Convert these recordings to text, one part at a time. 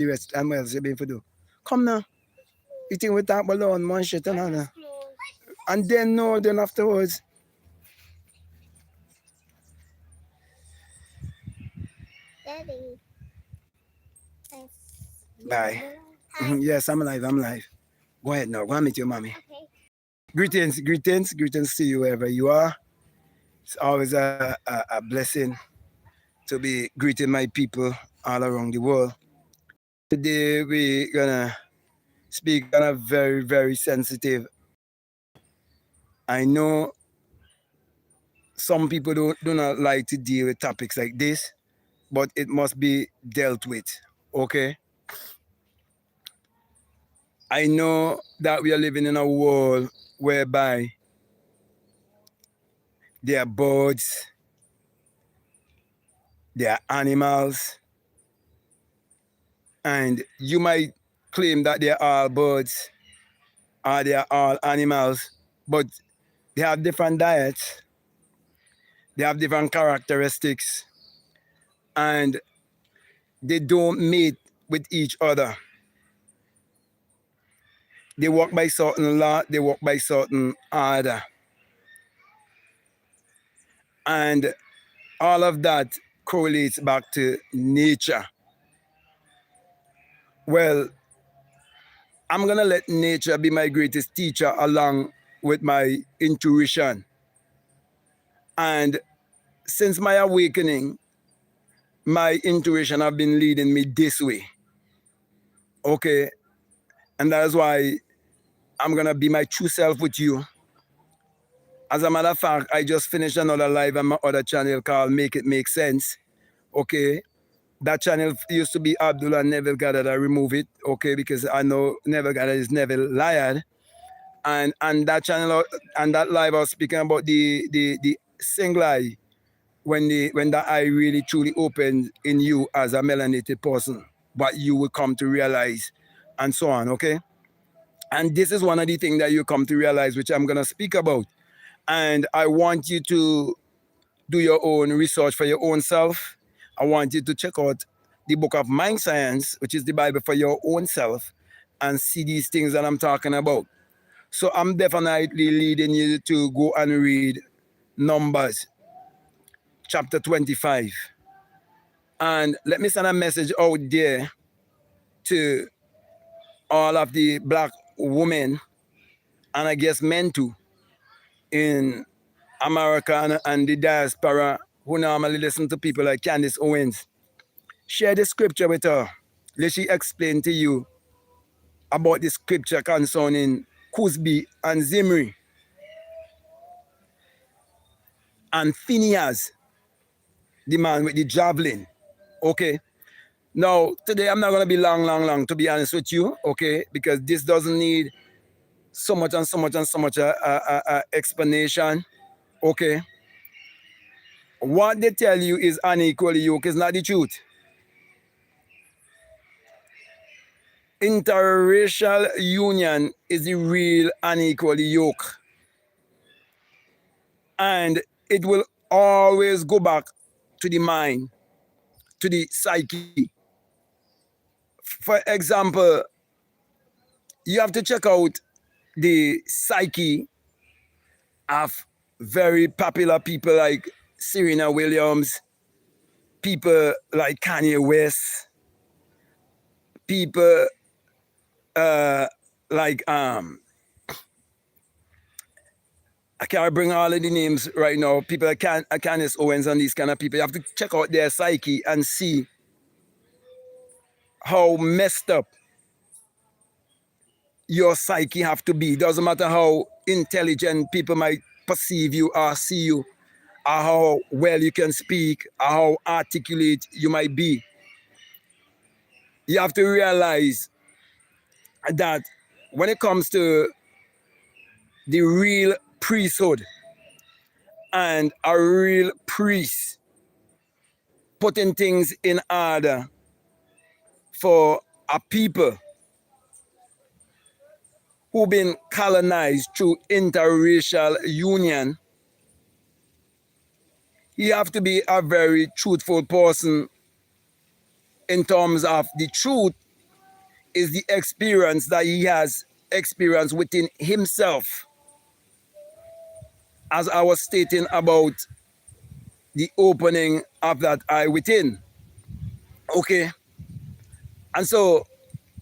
the rest and what else you been for do. Come now. You think we talk about one shit and another. And then no, then afterwards. Daddy. Bye. Yes, I'm alive, I'm alive. Go ahead now, go and meet your mommy. Okay. Greetings to you wherever you are. It's always a blessing to be greeting my people all around the world. Today we're gonna speak on a very, very sensitive. I know some people do not like to deal with topics like this, but it must be dealt with. Okay? I know that we are living in a world whereby there are birds, there are animals, and you might claim that they are all birds or they are all animals, but they have different diets, they have different characteristics, and they don't mate with each other. They work by certain law, they work by certain order. And all of that correlates back to nature. Well, I'm gonna let nature be my greatest teacher along with my intuition. And since my awakening, my intuition have been leading me this way. Okay. And that is why I'm gonna be my true self with you. As a matter of fact, I just finished another live on my other channel called Make It Make Sense. Okay. That channel used to be Abdul and Neville Gathered. I remove it, okay, because I know Neville Gathered is Neville Liard. And that channel and that live I was speaking about the single eye when that eye really truly opened in you as a melanated person, what you will come to realize, and so on, okay? And this is one of the things that you come to realize, which I'm gonna speak about. And I want you to do your own research for your own self. I want you to check out the book of Mind Science, which is the Bible for your own self, and see these things that I'm talking about. So I'm definitely leading you to go and read Numbers, chapter 25. And let me send a message out there to all of the black women, and I guess men too, in America and the diaspora who normally listen to people like Candace Owens. Share the scripture with her. Let she explain to you about the scripture concerning Cusby and Zimri and Phineas, the man with the javelin. Okay. Now, today I'm not going to be long, to be honest with you, okay, because this doesn't need so much explanation, okay. What they tell you is unequally yoked is not the truth. Interracial union is the real unequally yoke. And it will always go back to the mind, to the psyche. For example, you have to check out the psyche of very popular people like Serena Williams, people like Kanye West, people like I can't bring all of the names right now. People like Candace Owens and these kind of people. You have to check out their psyche and see how messed up your psyche have to be. Doesn't matter how intelligent people might perceive you or see you, or how well you can speak, or how articulate you might be. You have to realize that when it comes to the real priesthood and a real priest putting things in order for a people who've been colonized through interracial union, you have to be a very truthful person in terms of the truth is the experience that he has experienced within himself, as I was stating about the opening of that eye within. Okay. And so,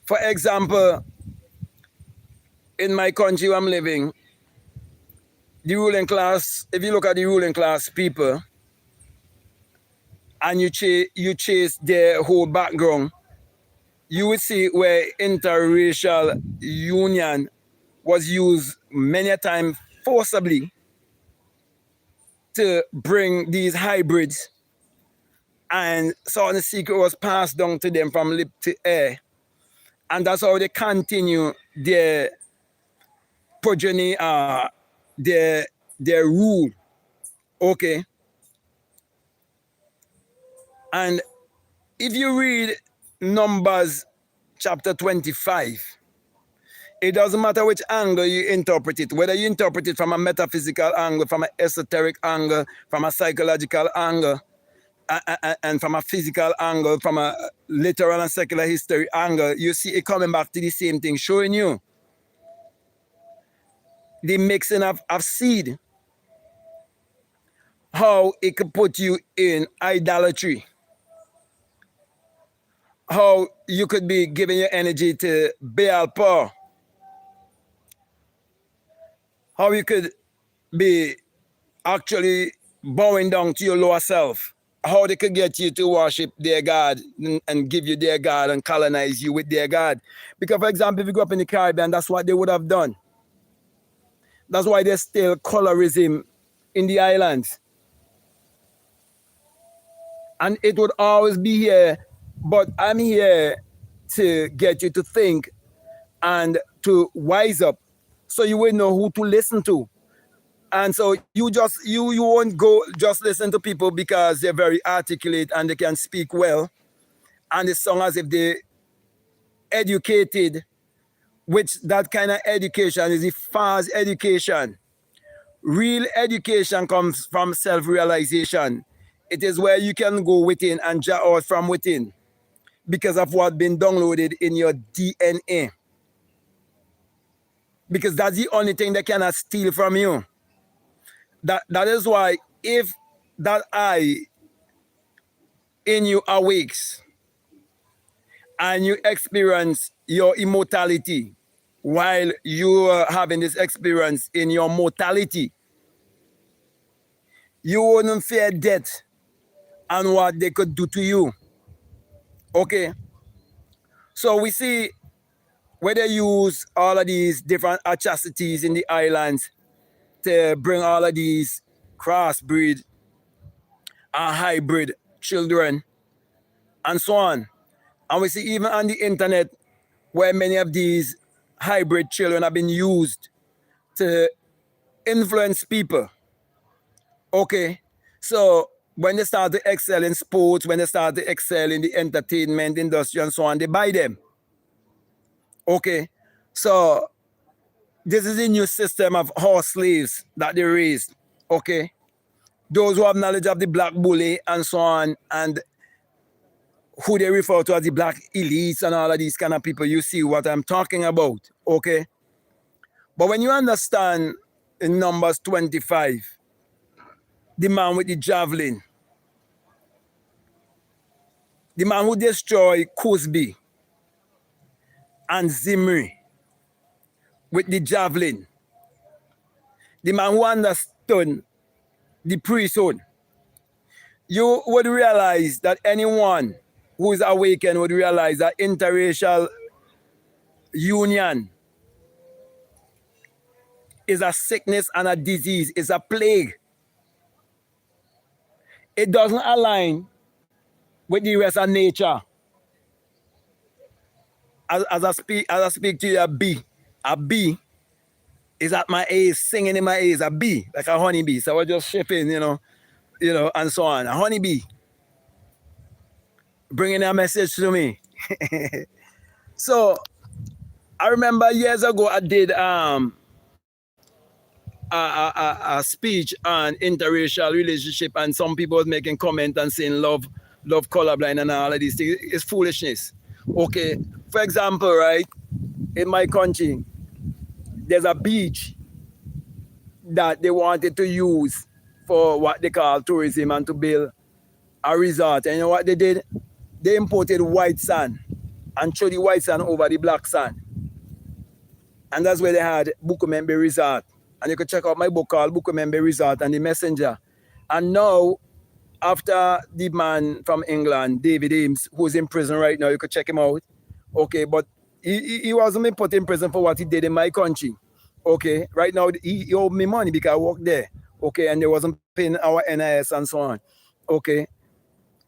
for example, in my country where I'm living, the ruling class, if you look at the ruling class people and you chase their whole background, you would see where interracial union was used many a time forcibly to bring these hybrids, and so the secret was passed down to them from lip to ear, and that's how they continue their progeny, their rule. Okay. And if you read Numbers chapter 25, it doesn't matter which angle you interpret it, whether you interpret it from a metaphysical angle, from an esoteric angle, from a psychological angle, and from a physical angle, from a literal and secular history angle, you see it coming back to the same thing, showing you the mixing of seed, how it could put you in idolatry, how you could be giving your energy to Baal power, how you could be actually bowing down to your lower self, how they could get you to worship their God and give you their God and colonize you with their God. Because, for example, if you grew up in the Caribbean, that's what they would have done. That's why there's still colorism in the islands. And it would always be here, but I'm here to get you to think and to wise up so you will know who to listen to. And so you won't go just listen to people because they're very articulate and they can speak well and they sound as if they're educated, which that kind of education is a false education. Real education comes from self-realization. It is where you can go within and draw out from within because of what's been downloaded in your DNA. Because that's the only thing they cannot steal from you. That is why if that eye in you awakes and you experience your immortality while you are having this experience in your mortality, you wouldn't fear death and what they could do to you. Okay? So we see where they use all of these different atrocities in the islands to bring all of these crossbreed and hybrid children and so on. And we see even on the internet where many of these hybrid children have been used to influence people. Okay, so when they start to excel in sports, when they start to excel in the entertainment industry and so on, they buy them. Okay, so this is a new system of horse slaves that they raised. Okay, those who have knowledge of the black bully and so on, and who they refer to as the black elites and all of these kind of people, you see what I'm talking about. Okay, but when you understand in Numbers 25, the man with the javelin, the man who destroyed Cosby and Zimri with the javelin, the man who understood the priesthood, you would realize that anyone who is awakened would realize that interracial union is a sickness and a disease, is a plague. It doesn't align with the rest of nature. As I speak to you, a bee is at my ears, singing in my ears, a bee, like a honeybee. So we're just shipping, you know, and so on. A honeybee bringing a message to me. So I remember years ago I did a speech on interracial relationship, and some people was making comment and saying love colorblind and all of these things. It's foolishness. Okay, For example, right, in my country, there's a beach that they wanted to use for what they call tourism and to build a resort. And you know what they did? They imported white sand and threw the white sand over the black sand. And that's where they had Bukumembe Resort. And you can check out my book called Bukumembe Resort and the Messenger. And now, after the man from England, David Ames, who's in prison right now, you could check him out. Okay, but he wasn't been put in prison for what he did in my country. Okay, right now he owed me money because I worked there. Okay, and they wasn't paying our NIS and so on. Okay,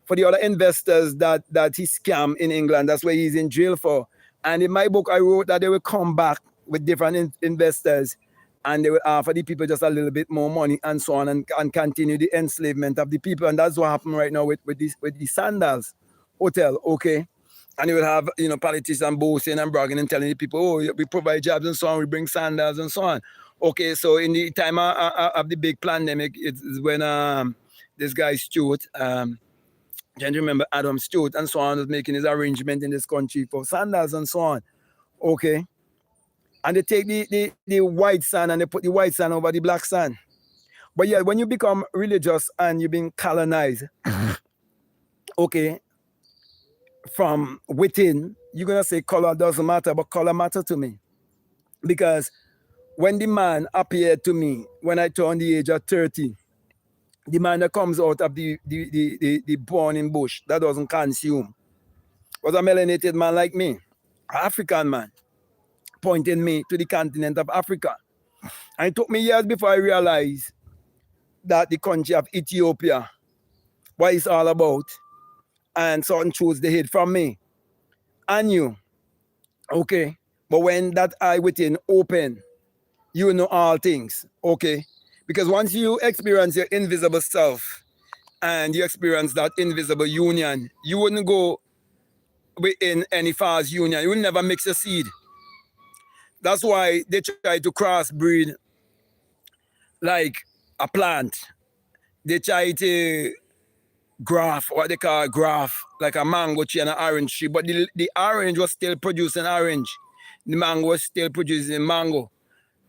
for the other investors that he scammed in England, that's where he's in jail for. And in my book, I wrote that they will come back with different investors and they will offer the people just a little bit more money and so on and continue the enslavement of the people. And that's what happened right now with the Sandals Hotel, okay? And you will have, politicians boasting and bragging and telling the people, oh, we provide jobs and so on, we bring sandals and so on. Okay, so in the time of the big pandemic, it's when this guy Stewart, can't remember Adam Stewart and so on, was making his arrangement in this country for sandals and so on. Okay. And they take the white sand and they put the white sand over the black sand. But yeah, when you become religious and you've been colonized, okay, from within, you're going to say color doesn't matter, but color matter to me. Because when the man appeared to me, when I turned the age of 30, the man that comes out of the burning bush, that doesn't consume, was a melanated man like me, an African man, pointing me to the continent of Africa. And it took me years before I realized that the country of Ethiopia, what it's all about, and certain truths they hid from me. I knew, okay, but when that eye within open, you know all things, okay? Because once you experience your invisible self and you experience that invisible union, you wouldn't go within any false union. You will never mix a seed. That's why they try to crossbreed like a plant. They try to graft, what they call graft, like a mango tree and an orange tree. But the orange was still producing orange. The mango was still producing mango.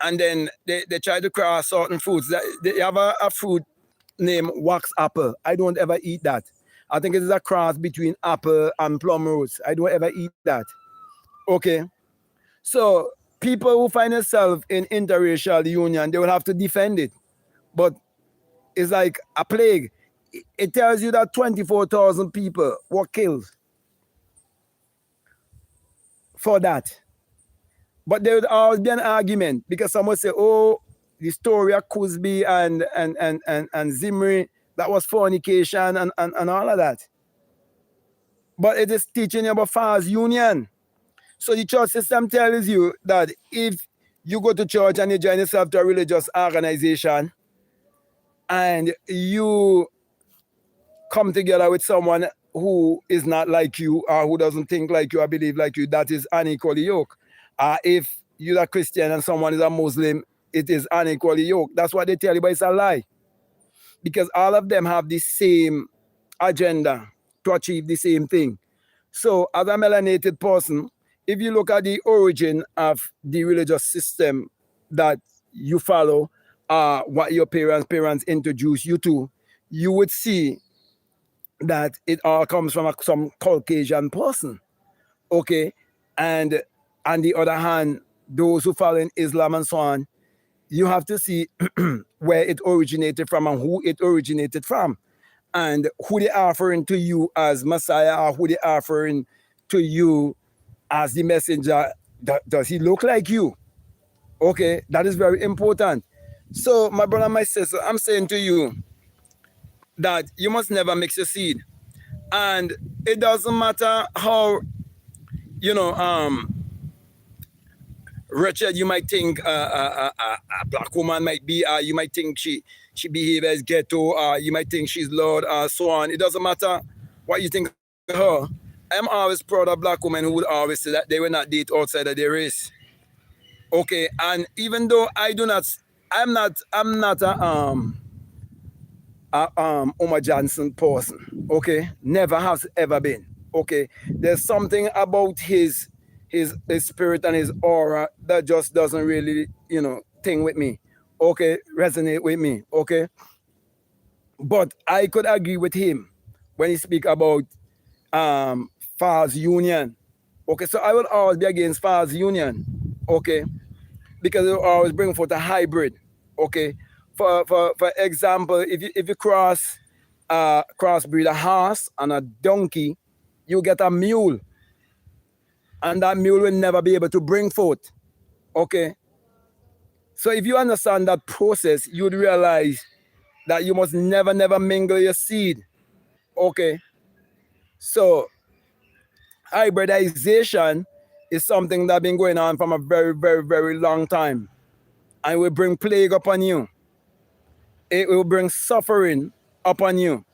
And then they try to cross certain fruits. They have a fruit named wax apple. I don't ever eat that. I think it is a cross between apple and plum rose. I don't ever eat that. Okay. So people who find themselves in interracial union, they will have to defend it. But it's like a plague. It tells you that 24,000 people were killed for that. But there would always be an argument because someone say, oh, the story of Cusby and Zimri, that was fornication and all of that. But it is teaching you about false union. So the church system tells you that if you go to church and you join yourself to a religious organization and you come together with someone who is not like you or who doesn't think like you or believe like you, that is unequally yoked. If you're a Christian and someone is a Muslim, it is unequally yoked. That's what they tell you, but it's a lie. Because all of them have the same agenda to achieve the same thing. So as a melanated person, if you look at the origin of the religious system that you follow, what your parents introduced you to, you would see that it all comes from some Caucasian person. Okay? And on the other hand, those who follow in Islam and so on, you have to see where it originated from and who it originated from and who they are offering to you as Messiah or who they are offering to you as the messenger. Does he look like you? Okay, that is very important. So, my brother and my sister, I'm saying to you that you must never mix your seed. And it doesn't matter how, wretched you might think a black woman might be, you might think she behaves as ghetto, you might think she's loud, so on. It doesn't matter what you think of her. I'm always proud of black women who would always say that they will not date outside of their race. Okay, and even though I'm not a Omar Johnson person. Okay, never has ever been. Okay, there's something about his his spirit and his aura, that just doesn't really, thing with me. Okay, resonate with me. Okay. But I could agree with him when he speak about false union. Okay, so I will always be against false union. Okay, because it will always bring forth a hybrid. Okay, for example, if you crossbreed a horse and a donkey, you get a mule, and that mule will never be able to bring forth. Okay, so if you understand that process, you would realize that you must never mingle your seed. Okay, so hybridization is something that's been going on from a very long time, and it will bring plague upon you. It will bring suffering upon you,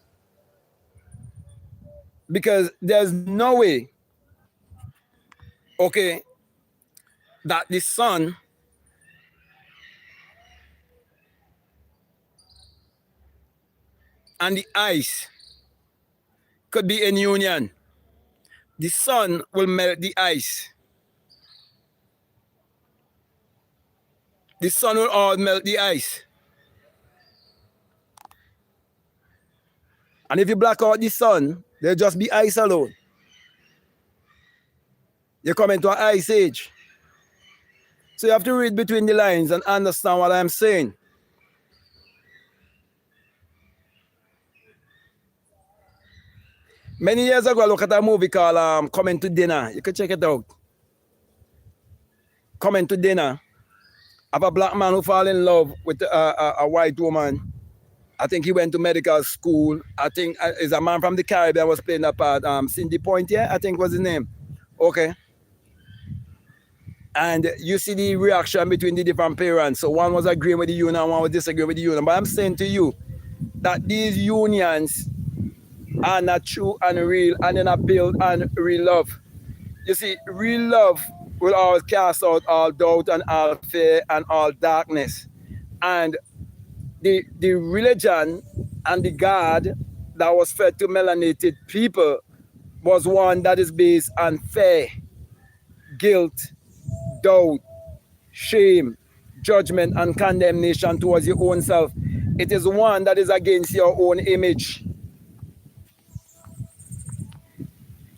because there's no way, okay, that the sun and the ice could be in union. The sun will melt the ice. The sun will all melt the ice. And if you black out the sun, there'll just be ice alone. You come into an ice age. So you have to read between the lines and understand what I'm saying. Many years ago, I looked at a movie called Coming to Dinner. You can check it out. Coming to Dinner. Of a black man who fall in love with a white woman. I think he went to medical school. I think is a man from the Caribbean was playing that part. Cindy Poitier, I think was his name. Okay. And you see the reaction between the different parents. So one was agreeing with the union, one was disagreeing with the union. But I'm saying to you that these unions are not true and real, and they're not built on real love. You see, real love will always cast out all doubt and all fear and all darkness. And the religion and the God that was fed to melanated people was one that is based on fear, guilt, doubt, shame, judgment, and condemnation towards your own self. It is one that is against your own image.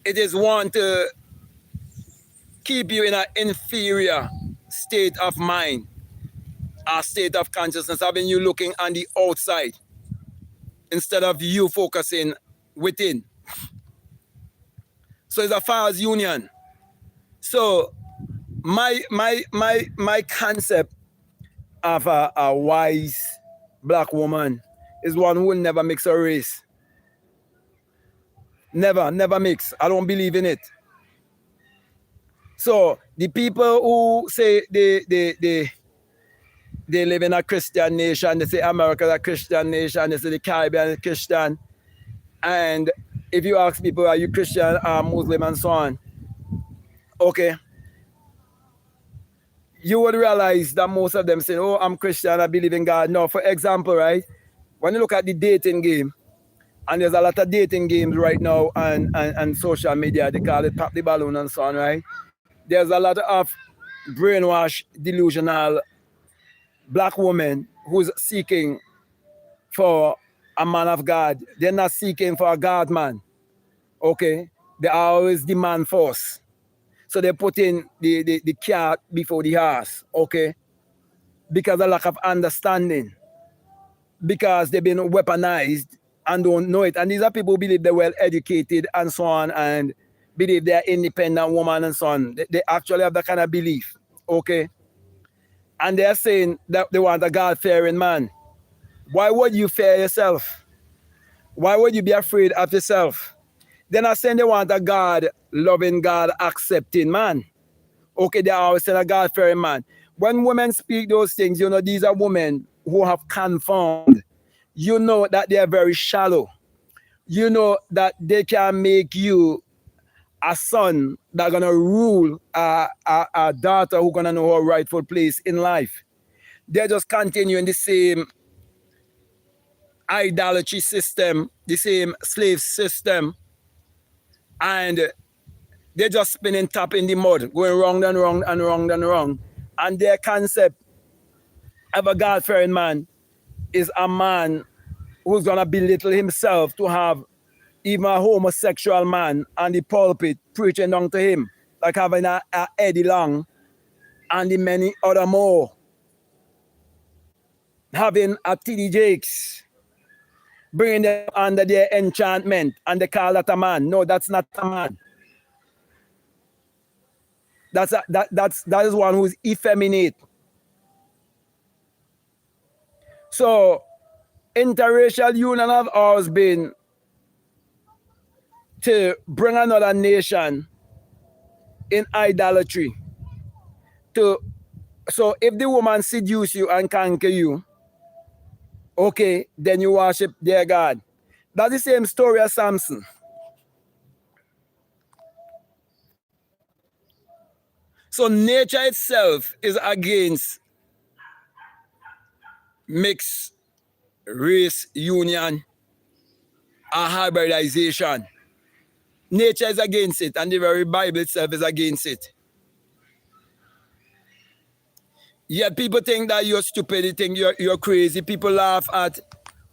It is one to keep you in an inferior state of mind, a state of consciousness, having you looking on the outside instead of you focusing within. So it's a false union. So my concept of a wise black woman is one who will never mix a race. Never mix. I don't believe in it. So the people who say they live in a Christian nation, they say America is a Christian nation, they say the Caribbean is Christian. And if you ask people, are you Christian or Muslim and so on, okay, you would realize that most of them say, oh, I'm Christian, I believe in God. No, for example, right, when you look at the dating game, and there's a lot of dating games right now and social media, they call it pop the balloon and so on, right? There's a lot of brainwashed, delusional black women who's seeking for a man of God. They're not seeking for a God man, okay? They always demand force. So they put in the cat before the horse, okay? Because of lack of understanding. Because they've been weaponized and don't know it. And these are people who believe they're well educated and so on, and believe they're independent woman and so on. They actually have that kind of belief, okay? And they're saying that they want a God-fearing man. Why would you fear yourself? Why would you be afraid of yourself? They're not saying they want a God-loving, God-accepting man. Okay, they always say a God-fearing man. When women speak those things, you know, these are women who have conformed. You know that they are very shallow. You know that they can make you a son that's gonna rule a daughter who's gonna know her rightful place in life. They're just continuing the same idolatry system, the same slave system, and They're just spinning top in the mud, going wrong and wrong and wrong and wrong. And their concept of a God-fearing man is a man who's gonna belittle himself to have even a homosexual man on the pulpit preaching down to him, like having a Eddie Long and the many other more. Having a TD Jakes, bringing them under their enchantment, and they call that a man. No, that's not a man. That is one who's effeminate. So interracial union have always been to bring another nation in idolatry. So if the woman seduce you and conquer you, okay, then you worship their God. That's the same story as Samson. So nature itself is against mixed race union or hybridization. Nature is against it, and the very Bible itself is against it. Yet people think that you're stupid, they think you're crazy. People laugh at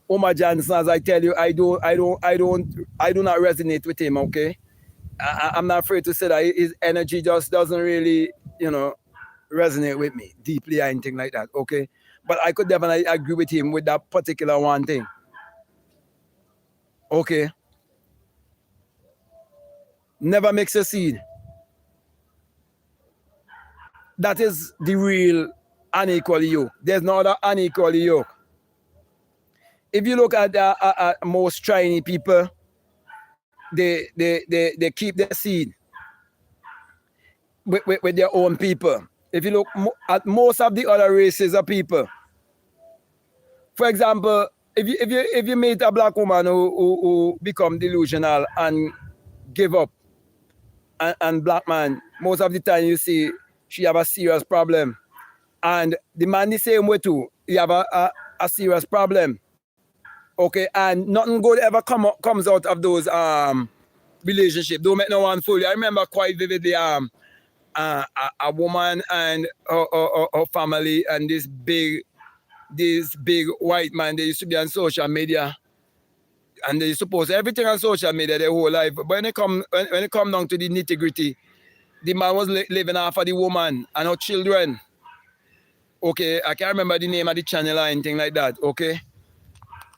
Omar Johnson, as I tell you, I do not resonate with him, okay? I'm not afraid to say that his energy just doesn't really, resonate with me deeply or anything like that, okay? But I could definitely agree with him with that particular one thing. Okay? Never mix a seed. That is the real unequal yoke. There's no other unequal yoke. If you look at most Chinese people, they keep their seed with their own people. If you look at most of the other races of people, for example, if you meet a black woman who become delusional and give up, and black man, most of the time you see she have a serious problem, and the man the same way too. You have a serious problem. Okay, and nothing good ever comes out of those relationship. Don't make no one fool you. I remember quite vividly a woman and her family and this big white man. They used to be on social media, and they used to post everything on social media their whole life. But when it come down to the nitty gritty, the man was living off of the woman and her children. Okay, I can't remember the name of the channel or anything like that. Okay.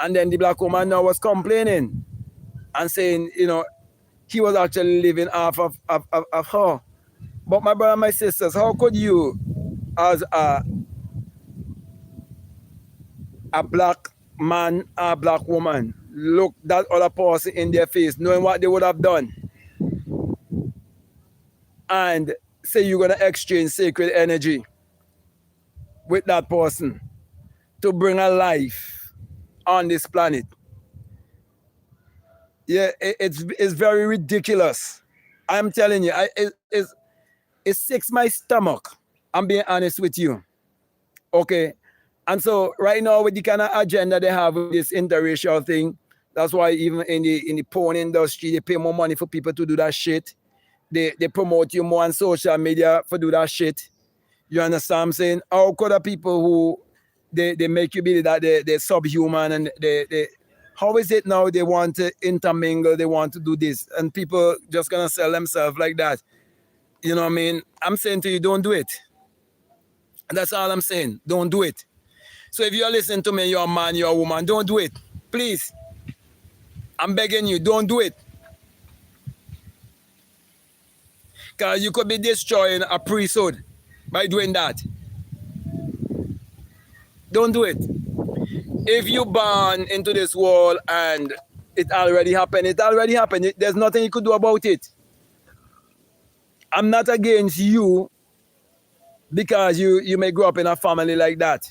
And then the black woman now was complaining and saying, he was actually living off of her. But my brother and my sisters, how could you, as a black man or black woman, look that other person in their face, knowing what they would have done, and say you're going to exchange sacred energy with that person to bring a life on this planet? Yeah, it's very ridiculous. I'm telling you, it sicks my stomach. I'm being honest with you. Okay. And so right now with the kind of agenda they have with this interracial thing, that's why even in the porn industry, they pay more money for people to do that shit. They promote you more on social media for do that shit. You understand what I'm saying? How could the people who they make you believe that they're subhuman, and they how is it now they want to intermingle, they want to do this, and people just gonna sell themselves like that? You know what I mean? I'm saying to you, don't do it. And that's all I'm saying. Don't do it. So if you're listening to me, you're a man, you're a woman, don't do it. Please. I'm begging you, don't do it. Because you could be destroying a priesthood by doing that. Don't do it. If you born into this world and it already happened, There's nothing you could do about it. I'm not against you because you may grow up in a family like that.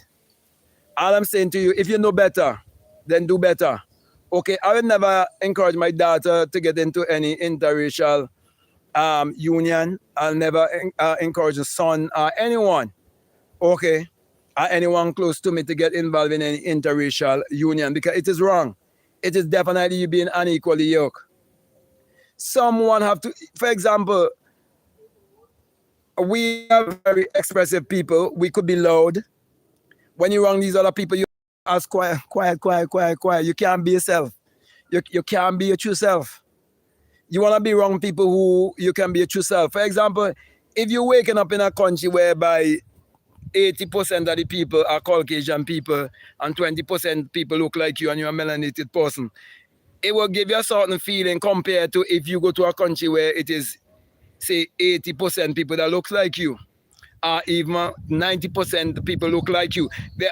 All I'm saying to you, if you know better, then do better. Okay, I would never encourage my daughter to get into any interracial union. I'll never encourage a son or anyone, okay, or anyone close to me to get involved in any interracial union, because it is wrong. It is definitely you being unequally yoked. Someone have to, for example, we are very expressive people. We could be loud. When you're around these other people, you as quiet, quiet, quiet, quiet, quiet. You can't be yourself. You can't be your true self. You want to be around people who you can be your true self. For example, if you're waking up in a country whereby 80% of the people are Caucasian people and 20% people look like you and you're a melanated person, it will give you a certain feeling compared to if you go to a country where it is, say, 80% people that look like you, or even 90% people look like you.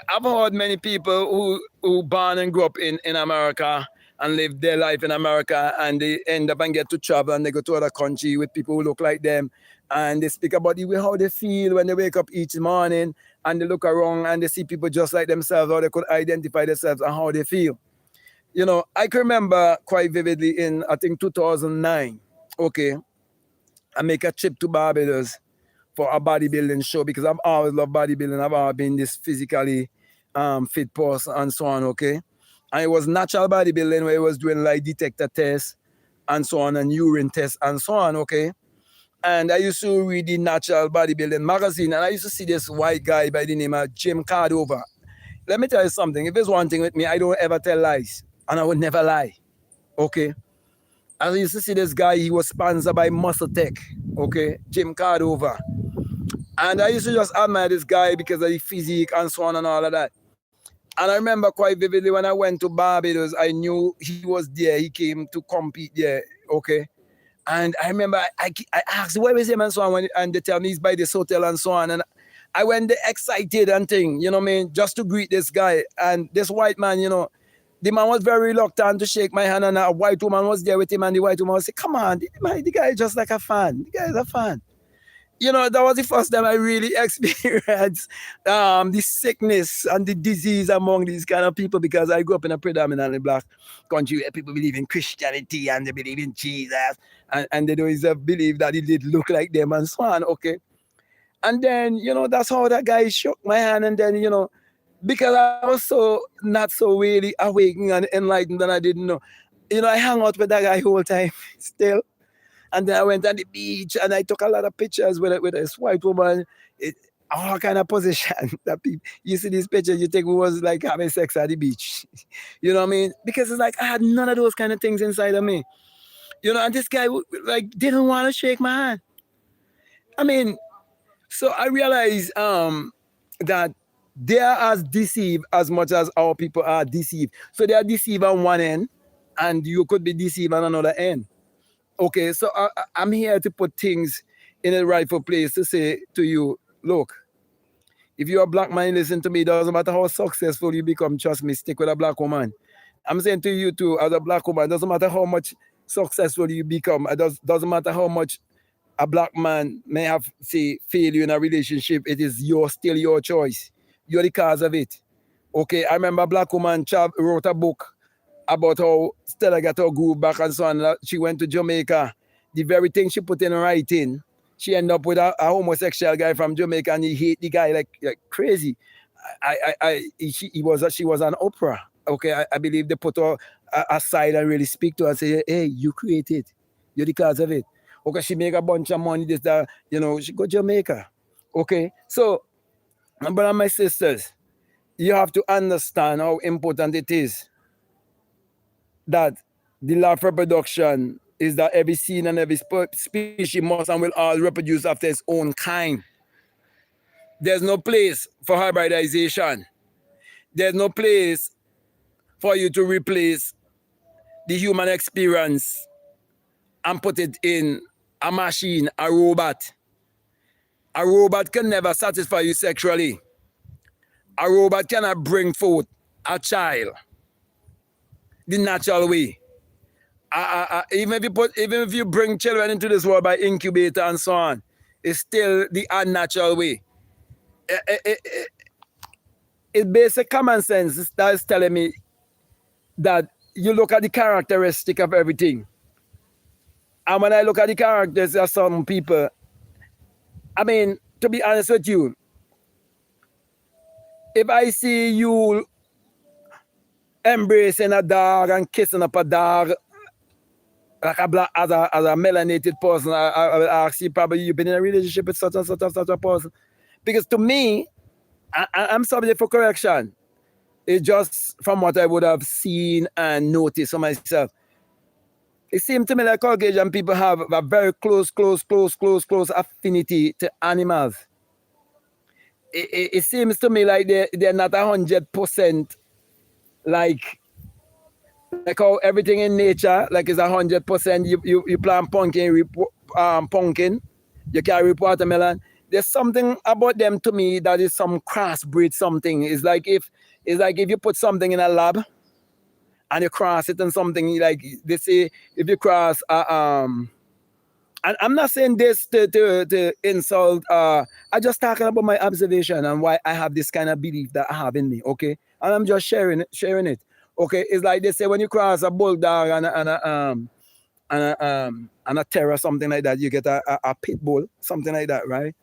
I've heard many people who born and grew up in America and live their life in America, and they end up and get to travel and they go to other country with people who look like them, and they speak about the way how they feel when they wake up each morning and they look around and they see people just like themselves, how they could identify themselves and how they feel. You know, I can remember quite vividly in, I think, 2009, okay, I make a trip to Barbados for a bodybuilding show because I've always loved bodybuilding. I've always been this physically fit person and so on, okay? And it was natural bodybuilding where it was doing like detector tests and so on and urine tests and so on, okay? And I used to read the Natural Bodybuilding magazine and I used to see this white guy by the name of Jim Cardova. Let me tell you something. If there's one thing with me, I don't ever tell lies and I would never lie, okay? I used to see this guy, he was sponsored by Muscle Tech, okay? Jim Cardova. And I used to just admire this guy because of the physique and so on and all of that. And I remember quite vividly when I went to Barbados, I knew he was there. He came to compete there, okay? And I remember I asked, where is him and so on, and they tell me he's by this hotel and so on. And I went there excited and thing, you know what I mean, just to greet this guy. And this white man, you know, the man was very reluctant to shake my hand, and a white woman was there with him, and the white woman was saying, come on, the guy is just like a fan. The guy is a fan. You know, that was the first time I really experienced the sickness and the disease among these kind of people, because I grew up in a predominantly black country where people believe in Christianity and they believe in Jesus, and they don't believe that he did look like them and so on, okay? And then, you know, that's how that guy shook my hand. And then, you know, because I was so not so really awakened and enlightened and I didn't know, you know, I hung out with that guy whole time still. And then I went on the beach and I took a lot of pictures with this white woman, all kind of position that people, you see these pictures, you think we was like having sex at the beach. You know what I mean? Because it's like I had none of those kind of things inside of me. You know, and this guy like didn't want to shake my hand. I mean, so I realized that they are as deceived as much as our people are deceived. So they are deceived on one end, and you could be deceived on another end. Okay, so I'm here to put things in the rightful place to say to you, look, if you're a black man, listen to me, it doesn't matter how successful you become, trust me, stick with a black woman. I'm saying to you too, as a black woman, it doesn't matter how much successful you become, it doesn't matter how much a black man may have, say, failed you in a relationship, it is still your choice. You're the cause of it. Okay, I remember a black woman wrote a book about how Stella got her groove back and so on. She went to Jamaica. The very thing she put in writing, she ended up with a homosexual guy from Jamaica, and he hate the guy like crazy. She was an Oprah. Okay, I believe they put her aside and really speak to her and say, hey, you created, you're the cause of it. Okay, she make a bunch of money, this, that, you know, she go to Jamaica. Okay, so, my brother and my sisters, you have to understand how important it is that the law of reproduction is that every seed and every species must and will all reproduce after its own kind. There's no place for hybridization. There's no place for you to replace the human experience and put it in a machine, a robot. A robot can never satisfy you sexually. A robot cannot bring forth a child the natural way. Even if you bring children into this world by incubator and so on, it's still the unnatural way. It's basic common sense that is telling me that you look at the characteristic of everything. And when I look at the characters of some people, I mean, to be honest with you, if I see you embracing a dog and kissing up a dog, like a black as a melanated person, I will ask you probably you've been in a relationship with such and such and such a person. Because to me, I'm subject for correction. It's just from what I would have seen and noticed for myself. It seems to me like Caucasian people have a very close affinity to animals. It seems to me like they're not 100% like how everything in nature like is 100%. You plant pumpkin, pumpkin, you can reap watermelon. There's something about them to me that is some crossbreed something. It's like if you put something in a lab and you cross it and something like they say if you cross and I'm not saying this to insult. I'm just talking about my observation and why I have this kind of belief that I have in me. Okay, and I'm just sharing it. Okay, it's like they say when you cross a bulldog and a terror, something like that, you get a pit bull, something like that, right?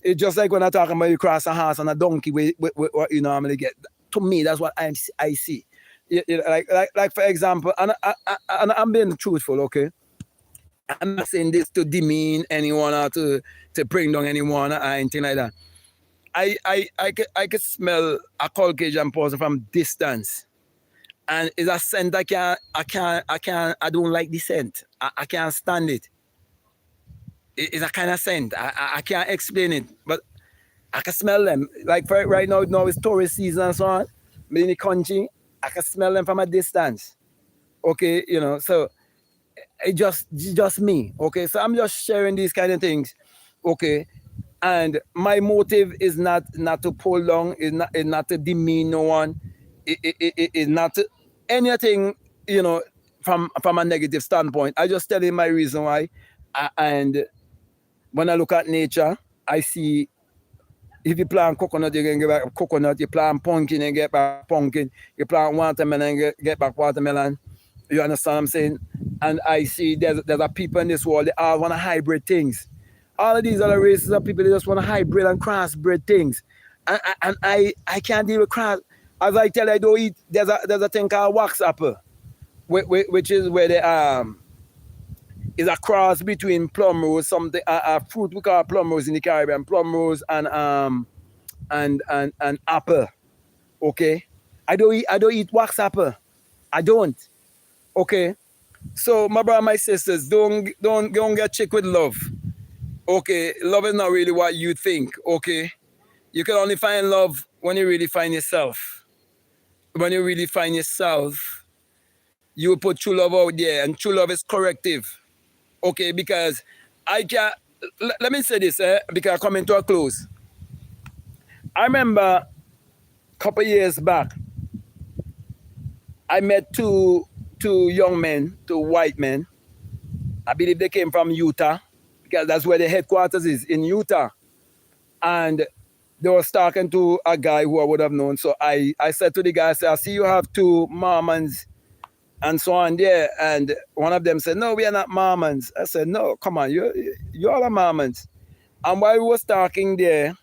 It's just like when I'm talking about you cross a horse and a donkey, with what you normally get. To me, that's what I see. Like for example, and I'm being truthful, okay? I'm not saying this to demean anyone or to bring down anyone or anything like that. I could smell a Caucasian person from distance, and it's a scent I don't like the scent. I can't stand it. It's a kind of scent. I can't explain it, but I can smell them. Like for right now it's tourist season and so on. But in the country, I can smell them from a distance. Okay, so it's just me. Okay, so I'm just sharing these kind of things. Okay, and my motive is not to pull down, is not to demean no one. It is not to anything, from a negative standpoint. I just tell you my reason why. And when I look at nature, I see if you plant coconut, you can get back coconut. You plant pumpkin, you get back pumpkin. You plant watermelon, you get back watermelon. You understand what I'm saying? And I see there's a people in this world, they all want to hybrid things. All of these other races of people, they just want to hybrid and crossbred things. And I can't deal with cross. As I tell you, I don't eat, there's a thing called wax apple, which is where the is a cross between plum rose, something a fruit we call plum rose in the Caribbean, plum rose and apple. Okay, I don't eat wax apple. I don't. Okay, so my brother, my sisters, don't get chick with love. Okay, love is not really what you think. Okay, you can only find love when you really find yourself. When you really find yourself, you will put true love out there, and true love is corrective. Okay, because I can't. Let me say this, because I'm coming to a close. I remember a couple years back, I met two young men, two white men. I believe they came from Utah, because that's where the headquarters is, in Utah. And they was talking to a guy who I would have known. So I said to the guy, I see you have two Mormons and so on there. And one of them said, no, we are not Mormons. I said, no, come on, you all are Mormons. And while we was talking there,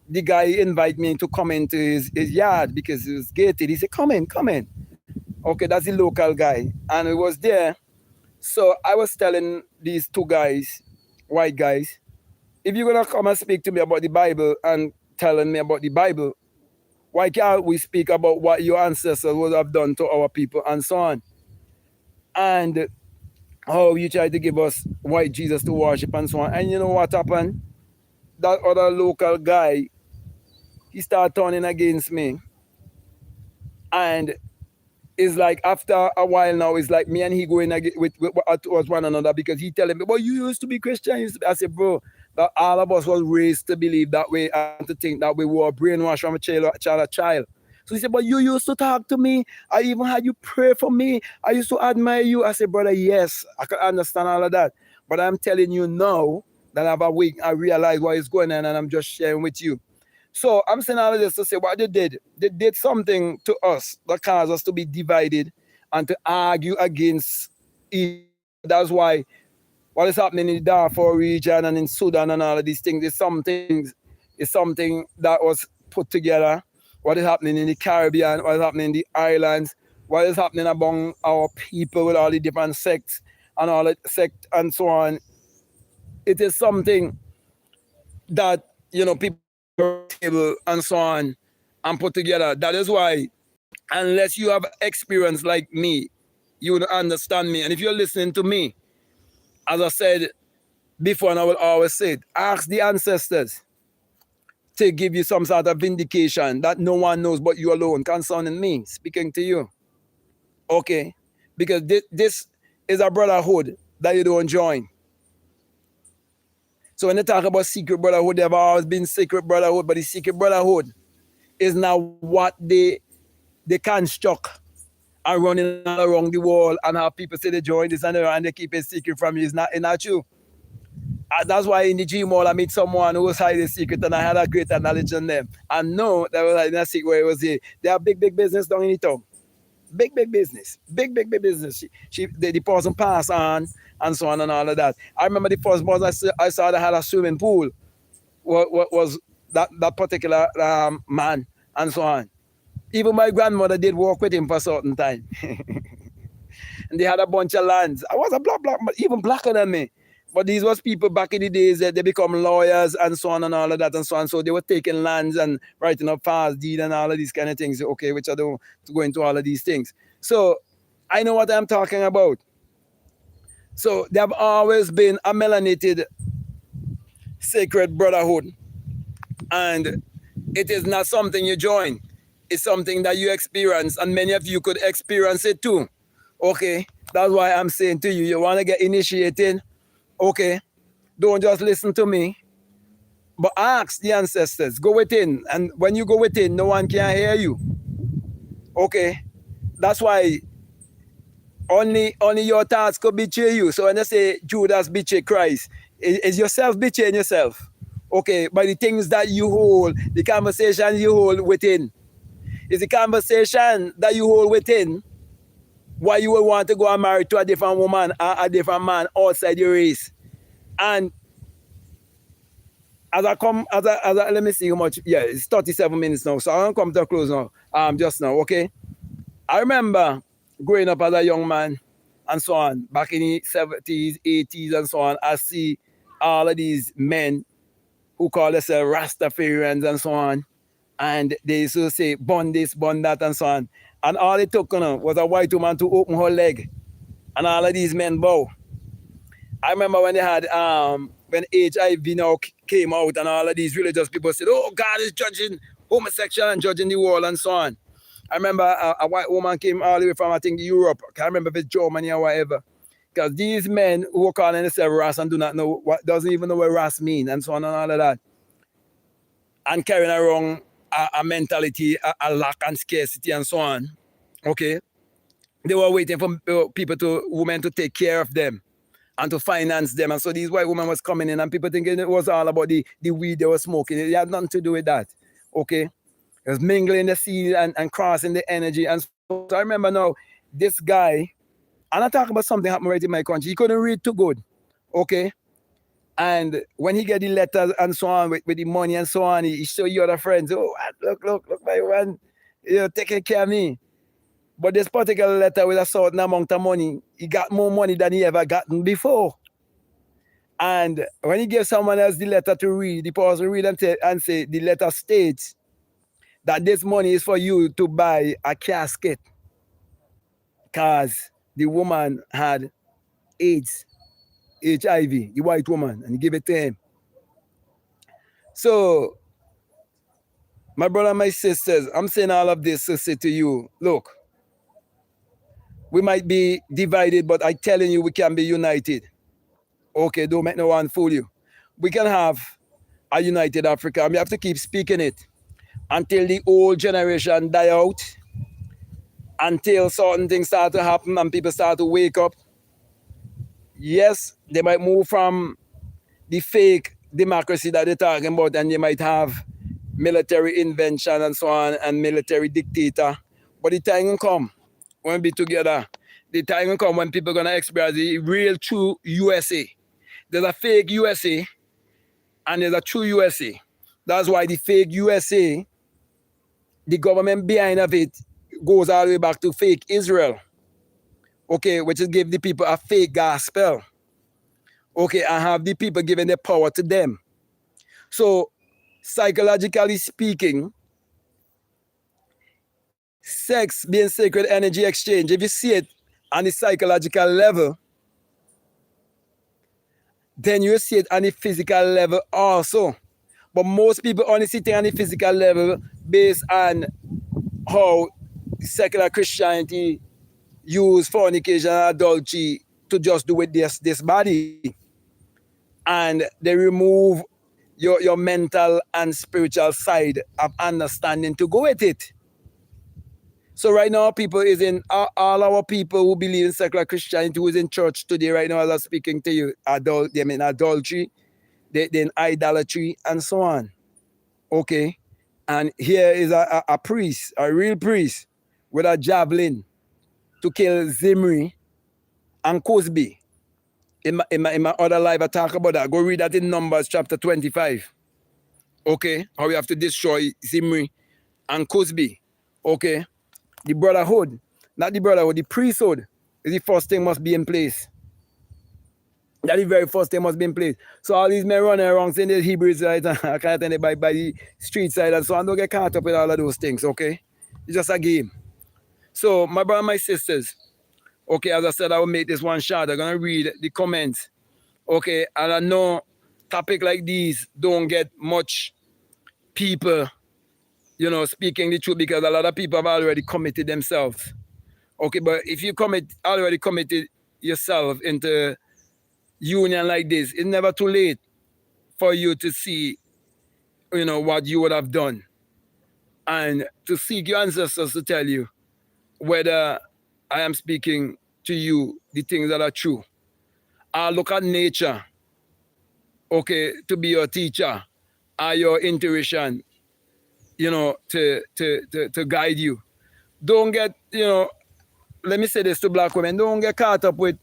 the guy invited me to come into his yard because it was gated. He said, come in. Okay, that's the local guy. And it was there. So I was telling these two guys, white guys, if you're going to come and speak to me about the Bible and telling me about the Bible, why can't we speak about what your ancestors would have done to our people and so on? And how you try to give us white Jesus to worship and so on. And you know what happened? That other local guy, he started turning against me. And it's like after a while now, it's like me and he going towards one another, because he telling me, well, you used to be Christian. I said, bro, that all of us was raised to believe that way and to think that we were brainwashed from a child. So he said, but you used to talk to me. I even had you pray for me. I used to admire you. I said, brother, yes, I can understand all of that. But I'm telling you now that I've awake, I realize what is going on, and I'm just sharing with you. So I'm saying all of this to say what they did something to us that caused us to be divided and to argue against each other. That's why what is happening in the Darfur region and in Sudan and all of these things is something that was put together. What is happening in the Caribbean, what is happening in the islands, what is happening among our people with all the different sects and all that sect and so on. It is something that people around the table and so on and put together. That is why, unless you have experience like me, you would understand me. And if you're listening to me, as I said before, and I will always say it, ask the ancestors to give you some sort of vindication that no one knows but you alone concerning me speaking to you. Okay? Because this is a brotherhood that you don't join. So when they talk about secret brotherhood, there have always been secret brotherhood, but the secret brotherhood is now what they construct and running around the world and have people say they join this and they keep it secret from you. It's not true. That's why in the gym hall I meet someone who was hiding a secret and I had a greater knowledge than them. And no, that was like in a secret where it was here. They have big business down in the town. Big business. Big business. The person pass on and so on and all of that. I remember the first boss I saw that had a swimming pool was that particular man and so on. Even my grandmother did work with him for a certain time. And they had a bunch of lands. I was a black, even blacker than me. But these was people back in the days that they become lawyers and so on and all of that and so on. So they were taking lands and writing up fast deed and all of these kind of things. Okay, which I don't go into all of these things. So I know what I'm talking about. So there have always been a melanated sacred brotherhood. And it is not something you join. It's something that you experience. And many of you could experience it too. Okay, that's why I'm saying to you, you want to get initiated. Okay, don't just listen to me, but ask the ancestors. Go within, and when you go within, no one can hear you. Okay, that's why only your thoughts could betray you. So when they say Judas betrayed Christ, is yourself betraying yourself. Okay, by the things that you hold, the conversation you hold within. Is the conversation that you hold within why you will want to go and marry to a different woman or a different man outside your race. And as I let me see how much. Yeah, it's 37 minutes now. So I'm gonna come to a close now. Just now, okay? I remember growing up as a young man and so on, back in the 70s, 80s and so on. I see all of these men who call themselves Rastafarians and so on. And they used to say, bun this, bun that, and so on. And all it took was a white woman to open her leg. And all of these men bow. I remember when they had, when HIV now came out and all of these religious people said, oh, God is judging homosexual and judging the world and so on. I remember a white woman came all the way from, I think, Europe. I can't remember if it's Germany or whatever. Because these men who are calling themselves Ras and do not know, doesn't even know what Ras mean and so on and all of that. And carrying around a mentality, a lack and scarcity and so on. Okay? They were waiting for women to take care of them and to finance them. And so these white women was coming in and people thinking it was all about the weed they were smoking. It had nothing to do with that. Okay? It was mingling the seed and crossing the energy. And so I remember now, this guy, and I talk about something happened right in my country. He couldn't read too good. Okay? And when he get the letters and so on with the money and so on, he show you other friends. Oh, look, my man, you're taking care of me. But this particular letter with a certain amount of money, he got more money than he ever gotten before. And when he gave someone else the letter to read, the person read and say, the letter states that this money is for you to buy a casket because the woman had AIDS, HIV, the white woman, and he gave it to him. So, my brother and my sisters, I'm saying all of this to say to you, look, we might be divided, but I'm telling you, we can be united. Okay, don't make no one fool you. We can have a united Africa. I mean, have to keep speaking it until the old generation die out, until certain things start to happen and people start to wake up. Yes, they might move from the fake democracy that they're talking about, and they might have military invention and so on, and military dictator. But the time will come when we be together. The time will come when people are going to experience the real true USA. There's a fake USA and there's a true USA. That's why the fake USA, the government behind of it goes all the way back to fake Israel. okay, which is give the people a fake gospel, okay, and have the people giving the power to them. So, psychologically speaking, sex being sacred energy exchange, if you see it on the psychological level, then you see it on the physical level also. But most people only see it on the physical level based on how secular Christianity use fornication and adultery to just do with this body. And they remove your mental and spiritual side of understanding to go with it. So right now, people is in all our people who believe in secular Christianity, who is in church today, right now, as I'm speaking to you, they mean adultery, they in idolatry, and so on. Okay, and here is a priest, a real priest, with a javelin to kill Zimri and Cosby. In my other life, I talk about that. Go read that in Numbers chapter 25. Okay, how we have to destroy Zimri and Cosby. Okay, the brotherhood, not the brotherhood, the priesthood is the first thing must be in place. That is the very first thing must be in place. So all these men running around saying they're Hebrews, right? I can't tell by the street side and so on. Don't get caught up in all of those things, okay? It's just a game. So my brother and my sisters, okay, as I said, I will make this one shot. I'm gonna read the comments. Okay, and I know topic like these don't get much people, speaking the truth, because a lot of people have already committed themselves. Okay, but if you already committed yourself into union like this, it's never too late for you to see, what you would have done, and to seek your ancestors to tell you whether I am speaking to you the things that are true. I look at nature, okay, to be your teacher, or your intuition, to guide you. Don't get, let me say this to black women, don't get caught up with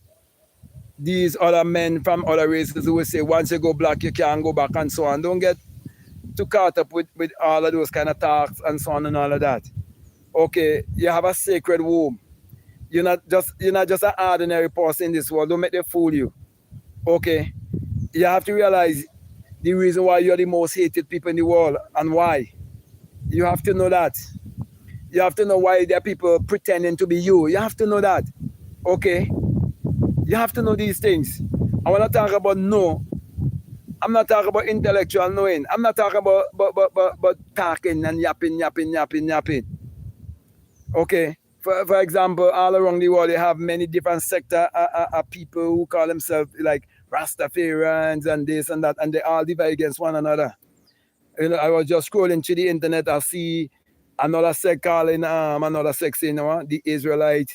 these other men from other races who will say once you go black, you can't go back and so on. Don't get too caught up with all of those kind of talks and so on and all of that. Okay, you have a sacred womb. You're not just an ordinary person in this world. Don't make them fool you. Okay, you have to realize the reason why you're the most hated people in the world and why. You have to know that. You have to know why there are people pretending to be you. You have to know that. Okay? You have to know these things. I want to talk about no. I'm not talking about intellectual knowing. I'm not talking about talking and yapping. Okay? For example, all around the world, they have many different sector of people who call themselves like Rastafarians and this and that, and they all divide against one another. I was just scrolling through the internet. I see another sect calling another sect saying, the Israelite,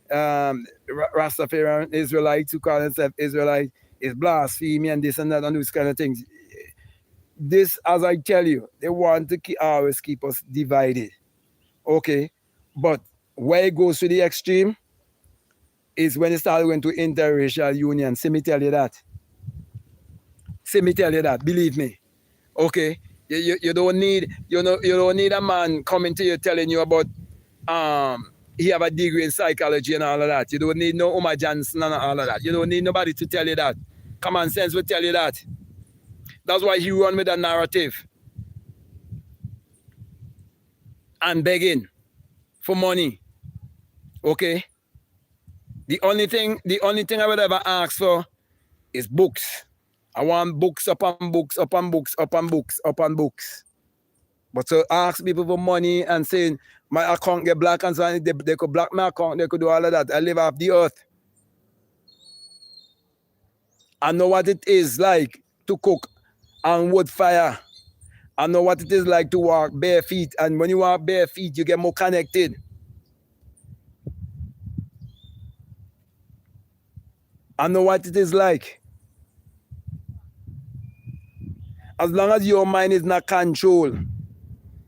Rastafarian Israelites who call themselves Israelite is blasphemy and this and that and those kind of things. This, as I tell you, they want to always keep us divided. Okay, but where it goes to the extreme is when it starts going to interracial union. See me tell you that. Believe me. Okay, you don't need you don't need a man coming to you telling you about he have a degree in psychology and all of that. You don't need no Uma Johnson and all of that. You don't need nobody to tell you that. Common sense will tell you that. That's why he run with a narrative and begging for money. Okay. The only thing I would ever ask for is books. I want books upon books upon books upon books upon books. But to ask people for money and saying my account get black and so on, they could black my account, they could do all of that. I live off the earth. I know what it is like to cook on wood fire. I know what it is like to walk bare feet. And when you walk bare feet, you get more connected. I know what it is like. As long as your mind is not controlled,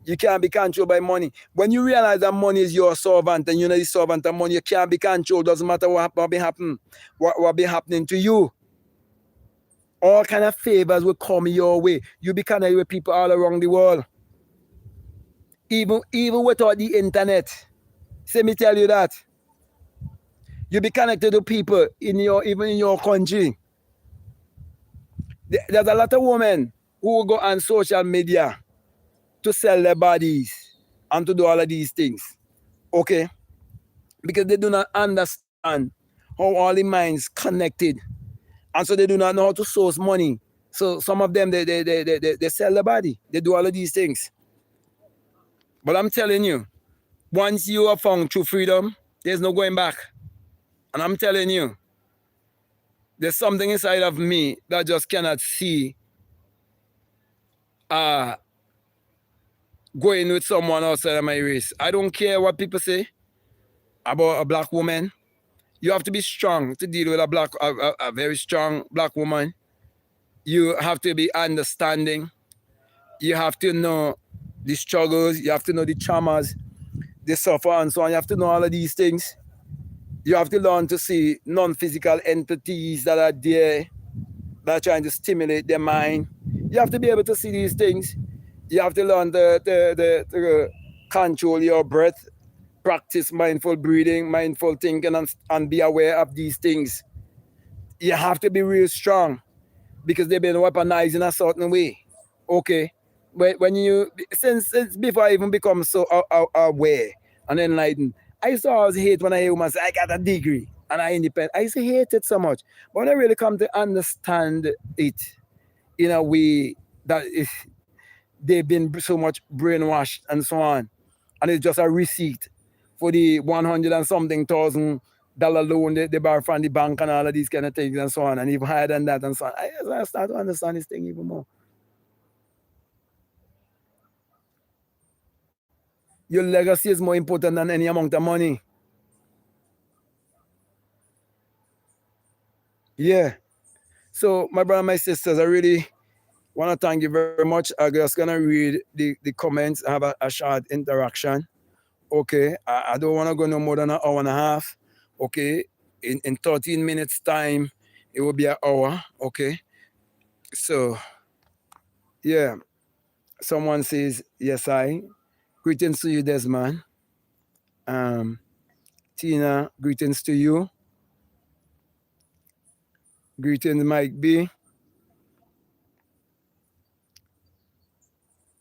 you can't be controlled by money. When you realize that money is your servant and you're not the servant of money, you can't be controlled. Doesn't matter what be happening to you. All kind of favors will come your way. You be connected with people all around the world. Even without the internet. Let me tell you that. You be connected to people even in your country. There's a lot of women who go on social media to sell their bodies and to do all of these things. Okay? Because they do not understand how all the minds connected. And so they do not know how to source money. So some of them they sell their body. They do all of these things. But I'm telling you, once you are found true freedom, there's no going back. And I'm telling you, there's something inside of me that just cannot see going with someone outside of my race. I don't care what people say about a black woman. You have to be strong to deal with a very strong black woman. You have to be understanding. You have to know the struggles. You have to know the traumas, the suffer, and so on. You have to know all of these things. You have to learn to see non-physical entities that are there, that are trying to stimulate their mind. You have to be able to see these things. You have to learn to control your breath, practice mindful breathing, mindful thinking, and be aware of these things. You have to be real strong because they've been weaponized in a certain way. Okay? When you, since before I even become so aware and enlightened, I used to always hate when I hear women say, I got a degree and I independent. I used to hate it so much. But when I really come to understand it in a way that they've been so much brainwashed and so on, and it's just a receipt for the 100 and something thousand dollar loan they borrow from the bank and all of these kind of things and so on, and even higher than that and so on. I start to understand this thing even more. Your legacy is more important than any amount of money. Yeah. So, my brother and my sisters, I really want to thank you very much. I'm just going to read the comments, have a short interaction. Okay. I don't want to go no more than an hour and a half. Okay. In 13 minutes' time, it will be an hour. Okay. So, yeah. Someone says, yes, I. Greetings to you, Desmond. Tina, greetings to you. Greetings, Mike B.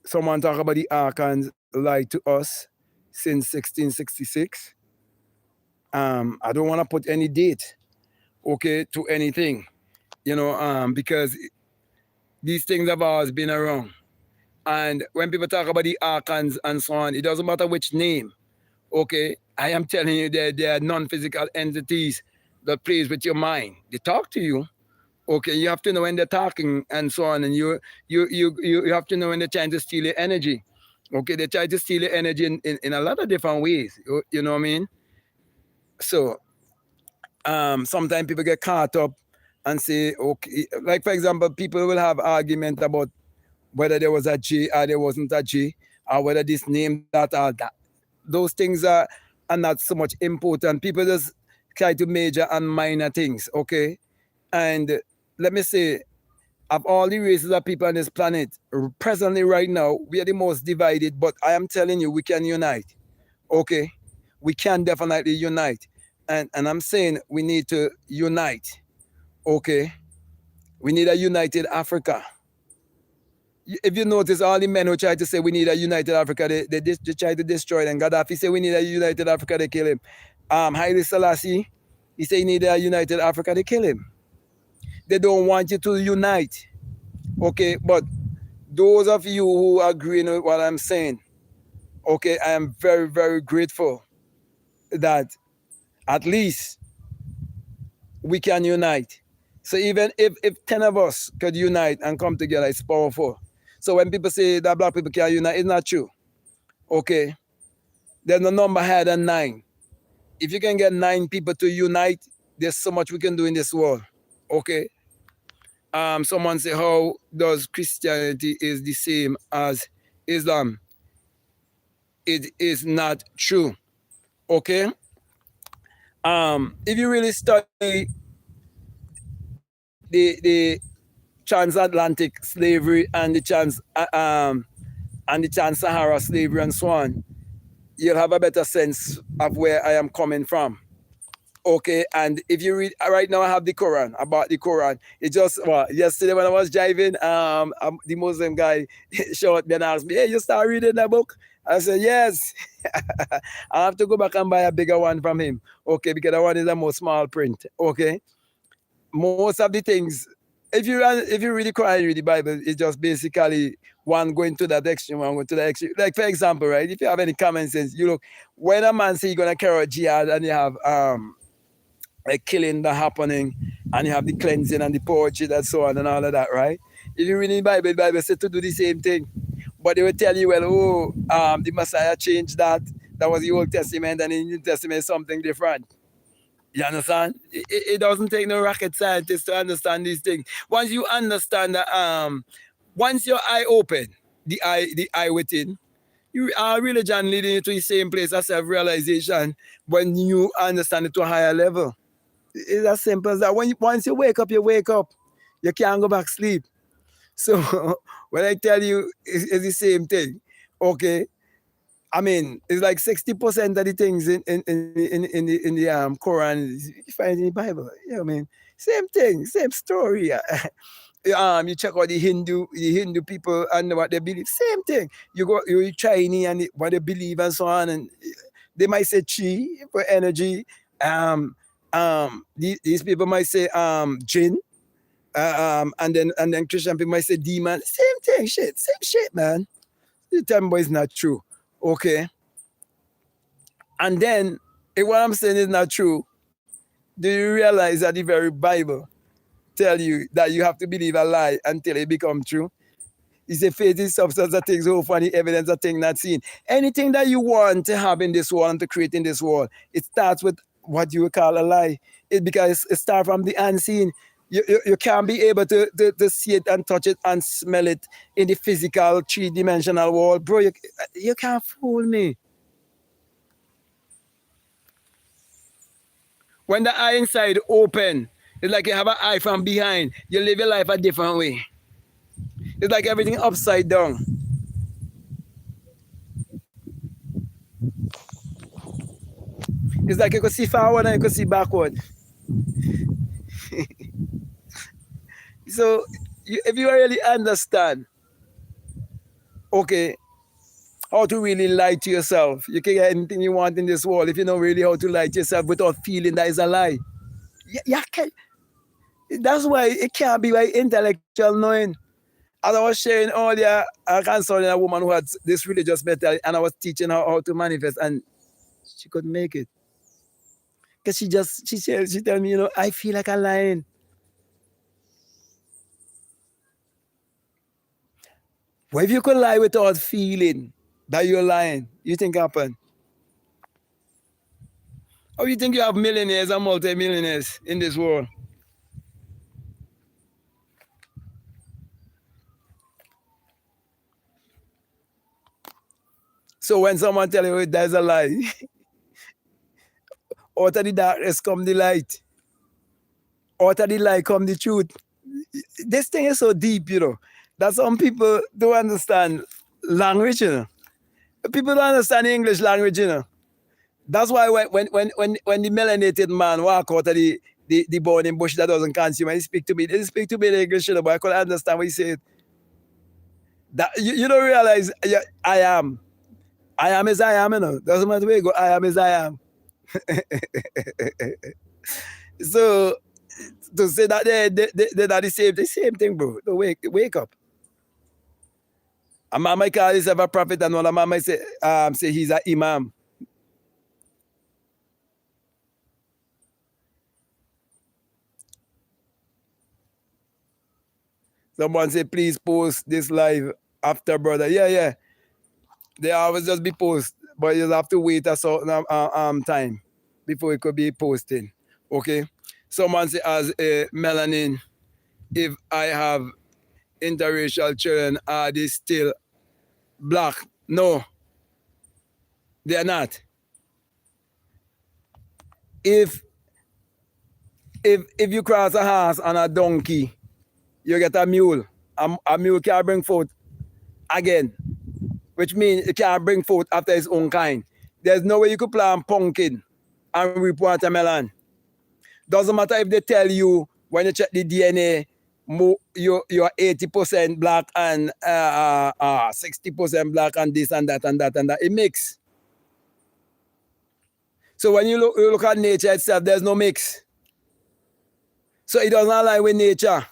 Someone talk about the Archons lied to us since 1666. I don't want to put any date, okay, to anything, because these things have always been around. And when people talk about the Archons and so on, it doesn't matter which name, okay? I am telling you that they are non-physical entities that plays with your mind. They talk to you, okay? You have to know when they're talking and so on, and you have to know when they're trying to steal your energy. Okay, they try to steal your energy in a lot of different ways. You know what I mean? So sometimes people get caught up and say, okay, like for example, people will have argument about whether there was a J or there wasn't a J, or whether this name, that, or that. Those things are not so much important. People just try to major on minor things, okay? And let me say, of all the races of people on this planet, presently right now, we are the most divided, but I am telling you, we can unite, okay? We can definitely unite. And I'm saying we need to unite, okay? We need a united Africa. If you notice, all the men who try to say we need a united Africa, they try to destroy them. Gaddafi say we need a united Africa, they kill him. Haile Selassie, he say he need a united Africa, they kill him. They don't want you to unite. Okay, but those of you who agree with what I'm saying, okay, I am very, very grateful that at least we can unite. So even if 10 of us could unite and come together, it's powerful. So when people say that black people can't unite, it's not true. Okay? There's no number higher than 9. If you can get 9 people to unite, there's so much we can do in this world. Okay? Someone say, how does Christianity is the same as Islam? It is not true. Okay? If you really study the transatlantic slavery and the trans-Sahara slavery and so on, you'll have a better sense of where I am coming from. Okay, and if you read right now, I have the Quran. About the Quran, it just yesterday when I was driving, the Muslim guy showed me and asked me, "Hey, you start reading that book?" I said, "Yes." I have to go back and buy a bigger one from him. Okay, because that one is a more small print. Okay, most of the things, if you read the Quran, you read the Bible, it's just basically one going to that extreme, one going to the extreme. Like for example, right? If you have any common sense, you look when a man say you're gonna carry out jihad and you have like killing the happening, and you have the cleansing and the poetry and so on and all of that, right? If you read the Bible said to do the same thing, but they will tell you, well, the Messiah changed that. That was the Old Testament, and in the New Testament, something different. You understand? It doesn't take no rocket scientist to understand these things. Once you understand that, once your eye open, the eye within, you are religion leading you to the same place as self-realization when you understand it to a higher level. It's as simple as that. Once you wake up, you wake up. You can't go back sleep. So when I tell you, it's the same thing. Okay, I mean, it's like 60% of the things in the Quran you find in the Bible. You know what I mean? Same thing, same story. You check out the Hindu people and what they believe. Same thing. You Chinese and what they believe and so on, and they might say chi for energy. These people might say jinn. And then Christian people might say demon. Same thing, same shit, man. You tell me, boy, it's not true. Okay. And then, if what I'm saying is not true, do you realize that the very Bible tell you that you have to believe a lie until it become true? It's a faith is substance of things hoped for, the evidence of things not seen. Anything that you want to have in this world and to create in this world, it starts with what you would call a lie. Because it starts from the unseen. You can't be able to see it and touch it and smell it in the physical three-dimensional world. Bro, you can't fool me. When the eye inside open, it's like you have an eye from behind. You live your life a different way. It's like everything upside down. It's like you could see forward and you could see backward. So if you really understand, okay, how to really lie to yourself, you can get anything you want in this world if you know really how to lie to yourself without feeling that is a lie. That's why it can't be by intellectual knowing. As I was sharing earlier, I consulted a woman who had this religious mentality, and I was teaching her how to manifest, and she couldn't make it. Because she told me, I feel like I'm lying. What if you could lie without feeling that you're lying? You think happen? Or you think you have millionaires and multi-millionaires in this world? So when someone tell you there's a lie, out of the darkness come the light. Out of the light come the truth. This thing is so deep, that some people don't understand language, People don't understand the English language, That's why when the melanated man walk out of the burning bush that doesn't consume, he speak to me. They speak to me in English, but I couldn't understand what he said. That you don't realize I am. I am as I am, Doesn't matter where you go, I am as I am. So to say that they're the same thing, bro. Don't wake up. A man might call himself a prophet, and another man might say he's an imam. Someone say, please post this live after, brother. Yeah. They always just be post, but you have to wait a certain time before it could be posted. Okay? Someone say, as a melanin, if I have interracial children, are they still black? No, they are not. If you cross a horse and a donkey, you get a mule. A mule can't bring forth again, which means it can't bring forth after its own kind. There's no way you could plant pumpkin and reap watermelon. Doesn't matter if they tell you when you check the DNA, you're 80% black and 60% black and this and that and that and that. It mix. So when you look at nature itself, there's no mix. So it doesn't align with nature.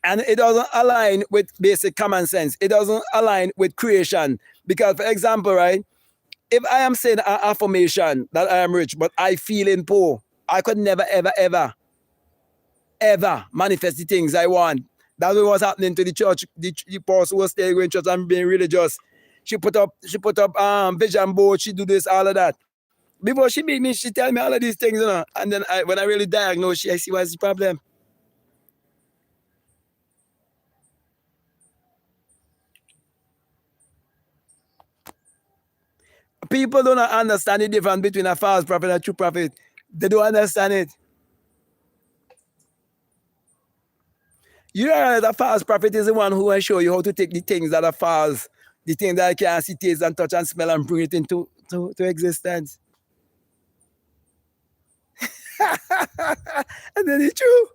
And it doesn't align with basic common sense. It doesn't align with creation. Because, for example, right, if I am saying an affirmation that I am rich, but I feel in poor, I could never, ever manifest the things I want. That's what was happening to the church. The person was staying in church and being religious. She put up vision board. She do this, all of that. Before she meet me, she tell me all of these things, you know. And then when I really diagnose, I see what's the problem. People don't understand the difference between a false prophet and a true prophet. They don't understand it. You know that a false prophet is the one who will show you how to take the things that are false, the things that I can't see, taste, and touch and smell and bring it into existence. And then it's true.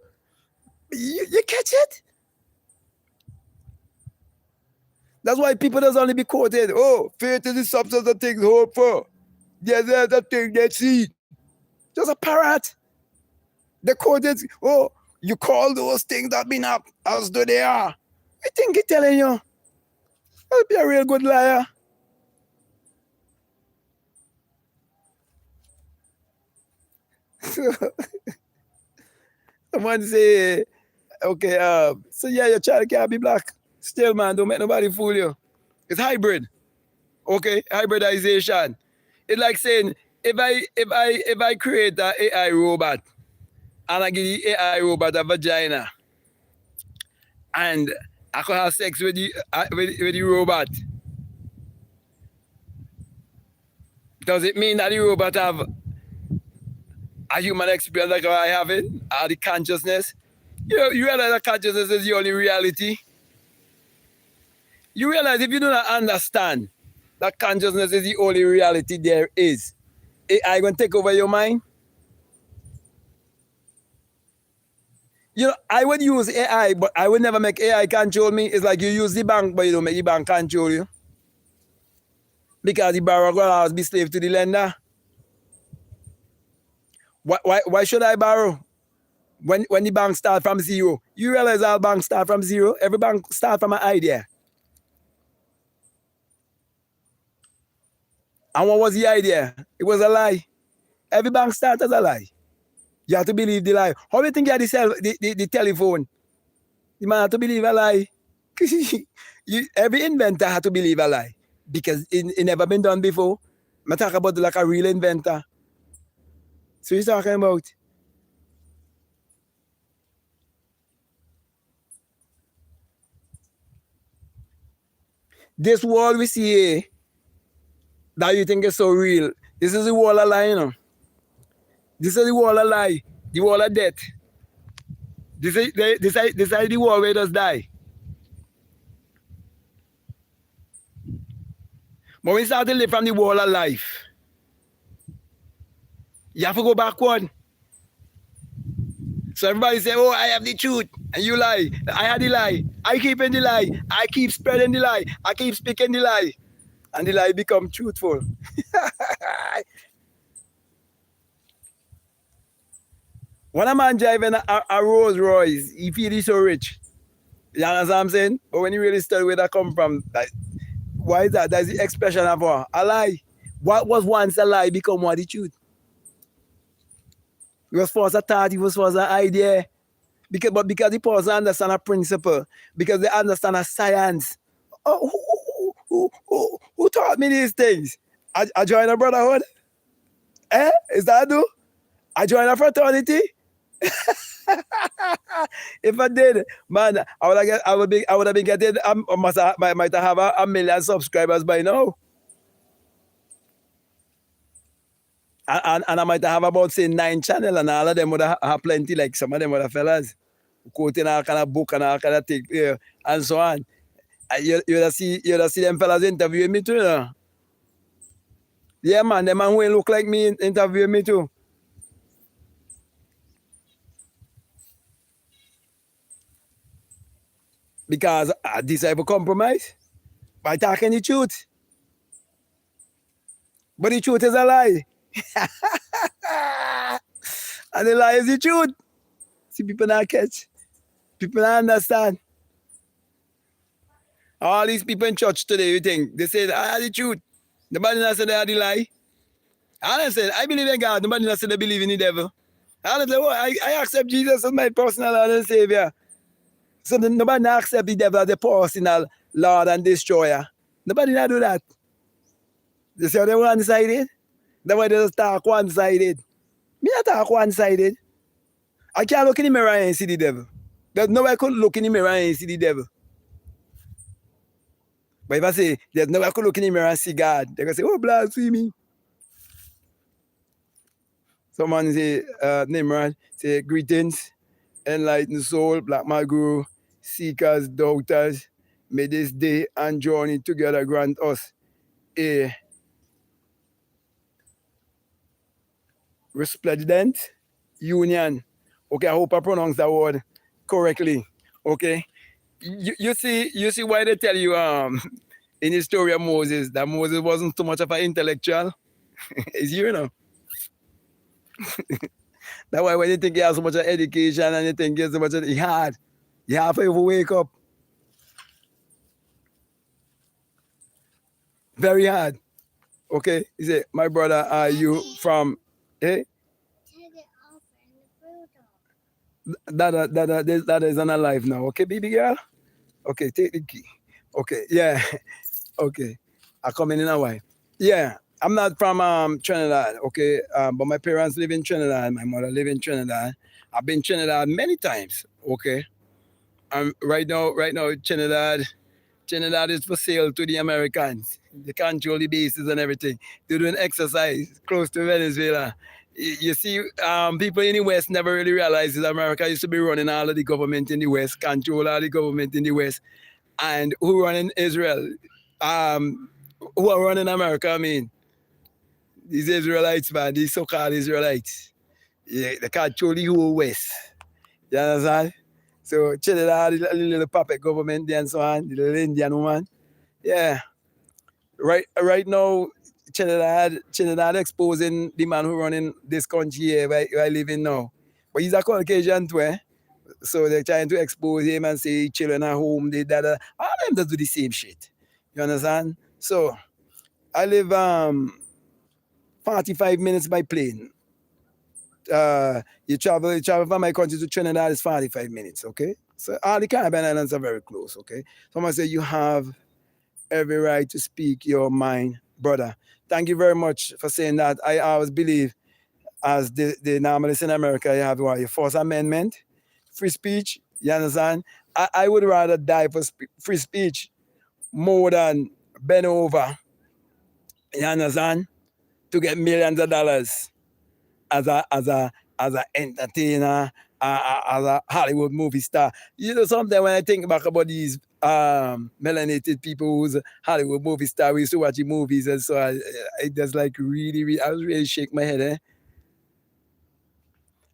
You catch it? That's why people doesn't only be quoted. Oh, faith is the substance of things hoped for. There's the thing they see. Just a parrot. They quoted, oh, you call those things that be not as though they are. I think he's telling you. I'll be a real good liar. Someone say, okay, so yeah, your child can't be black. Still, man, don't make nobody fool you. It's hybrid. Okay, hybridization. It's like saying, if I create an AI robot and I give the AI robot a vagina and I could have sex with the robot, does it mean that the robot have a human experience like I have it? Or the consciousness? You realize that consciousness is the only reality? You realize if you do not understand that consciousness is the only reality there is, AI going to take over your mind? You know, I would use AI, but I would never make AI control me. It's like you use the bank, but you don't make the bank control you. Because the borrower will always be slave to the lender. Why should I borrow? When the bank start from zero. You realize all banks start from zero? Every bank start from an idea. And what was the idea? It was a lie. Every bank starts as a lie. You have to believe the lie. How do you think you had the telephone? The man had to believe a lie. Every inventor had to believe a lie. Because it never been done before. I talk about like a real inventor. So you're talking about? This world we see here, that you think is so real, this is the wall of lie, you know. This is the wall of lie, the wall of death. This is the wall where it does die. But when we start to live from the wall of life, you have to go backward. So everybody say, oh, I have the truth, and you lie. I had the lie. I keep in the lie. I keep spreading the lie. I keep speaking the lie. And the lie become truthful. When a man driving a Rolls Royce, he feel he's so rich. You understand what I'm saying? But when you really study where that come from, like, why is that? That's the expression of a lie. What was once a lie become what the truth. It was first a thought, it was first an idea. Because the person understand a principle, because they understand a science. Oh, who taught me these things? I joined a brotherhood. Is that do? I joined a fraternity. If I did, man, I would have been getting. Might have 1 million subscribers by now. And I might have about, say, 9 channels, and all of them would have plenty, like some of them would have fellas quoting all kind of book and all kind of thing, and so on. You see them fellas interviewing me too, you know? Yeah, man, them man who look like me interviewing me too. because I decide to compromise by talking the truth. But the truth is a lie. And the lie is the truth. See, people not catch. People not understand. All these people in church today, you think, they say, I had the truth. Nobody not say they had the lie. I said, I believe in God. Nobody not say they believe in the devil. I said, well, I accept Jesus as my personal Lord and Savior. So nobody not accept the devil as the personal Lord and destroyer. Nobody not do that. They say they one-sided. That's why they just talk one-sided. Me not talk one-sided. I can't look in the mirror and see the devil. There's no way I could look in the mirror and see the devil. But if I say, there's no way I could look in the mirror and see God, they're going to say, oh, blasphemy. Someone say, Nimrod, say, greetings, enlightened soul, BlackMadGuru, seekers, doubters, may this day and journey together grant us a resplendent union. Okay, I hope I pronounce that word correctly. Okay. You see why they tell you in the story of Moses that Moses wasn't too much of an intellectual. It's you know. That's why when you think you have so much of education and you think you have so much of it hard, you have to even wake up. Very hard. Okay. He said, my brother, are you from eh? Take it off in the brutal. That is unalive now. Okay, baby girl? Okay, take the key. Okay, yeah. Okay. I come in a while. Yeah. I'm not from Trinidad, okay? But my parents live in Trinidad. My mother live in Trinidad. I've been Trinidad many times, okay? Right now, Trinidad is for sale to the Americans. They control the bases and everything. They're doing exercise close to Venezuela. You see, people in the West never really realize that America used to be running all of the government in the West, control all the government in the West. And who run in Israel? Who are running America, I mean? These Israelites, man, these so-called Israelites. Yeah, they control the whole West. You understand? So Trinidad, the little puppet government there and so on, the little Indian woman. Yeah. Right now, Trinidad exposing the man who running this country here where I live in now. But he's a Caucasian too, eh? So they're trying to expose him and say children at home, they that. All of them just do the same shit. You understand? So I live 45 minutes by plane. You travel from my country to Trinidad is 45 minutes, okay? So all the Caribbean islands are very close, okay? Someone say you have every right to speak your mind, brother. Thank you very much for saying that. I always believe, as the normalists in America, you have what, your First Amendment, free speech, you understand? I would rather die for free speech more than bend over, you understand, to get millions of dollars as a entertainer, as a Hollywood movie star. You know, sometimes when I think back about these melanated people who's Hollywood movie star, we used to watch the movies, and so I just like really, I was really shake my head.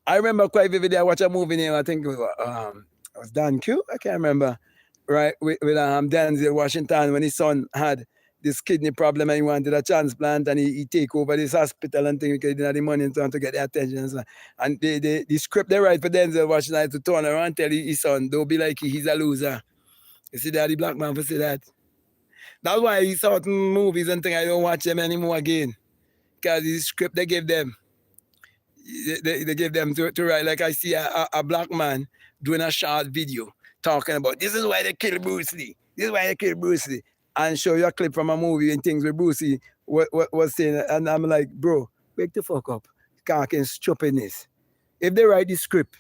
I remember quite vividly. I watched a movie name. I think it was Dan Q. I can't remember. Right, with Denzel Washington, when his son had this kidney problem and he wanted a transplant, and he take over this hospital and thing because he didn't have the money and so on to get the attention and so on. And the script they write for Denzel Washington to turn around and tell his son, don't be like he's a loser. You see that the black man for say that. That's why certain movies and things I don't watch them anymore again. Because the script they give them. They give them to write. Like I see a black man doing a short video talking about this is why they kill Bruce Lee. This is why they kill Bruce Lee. And show you a clip from a movie and things where Bruce Lee was saying. And I'm like, bro, wake the fuck up. Can't stupidness. If they write the script,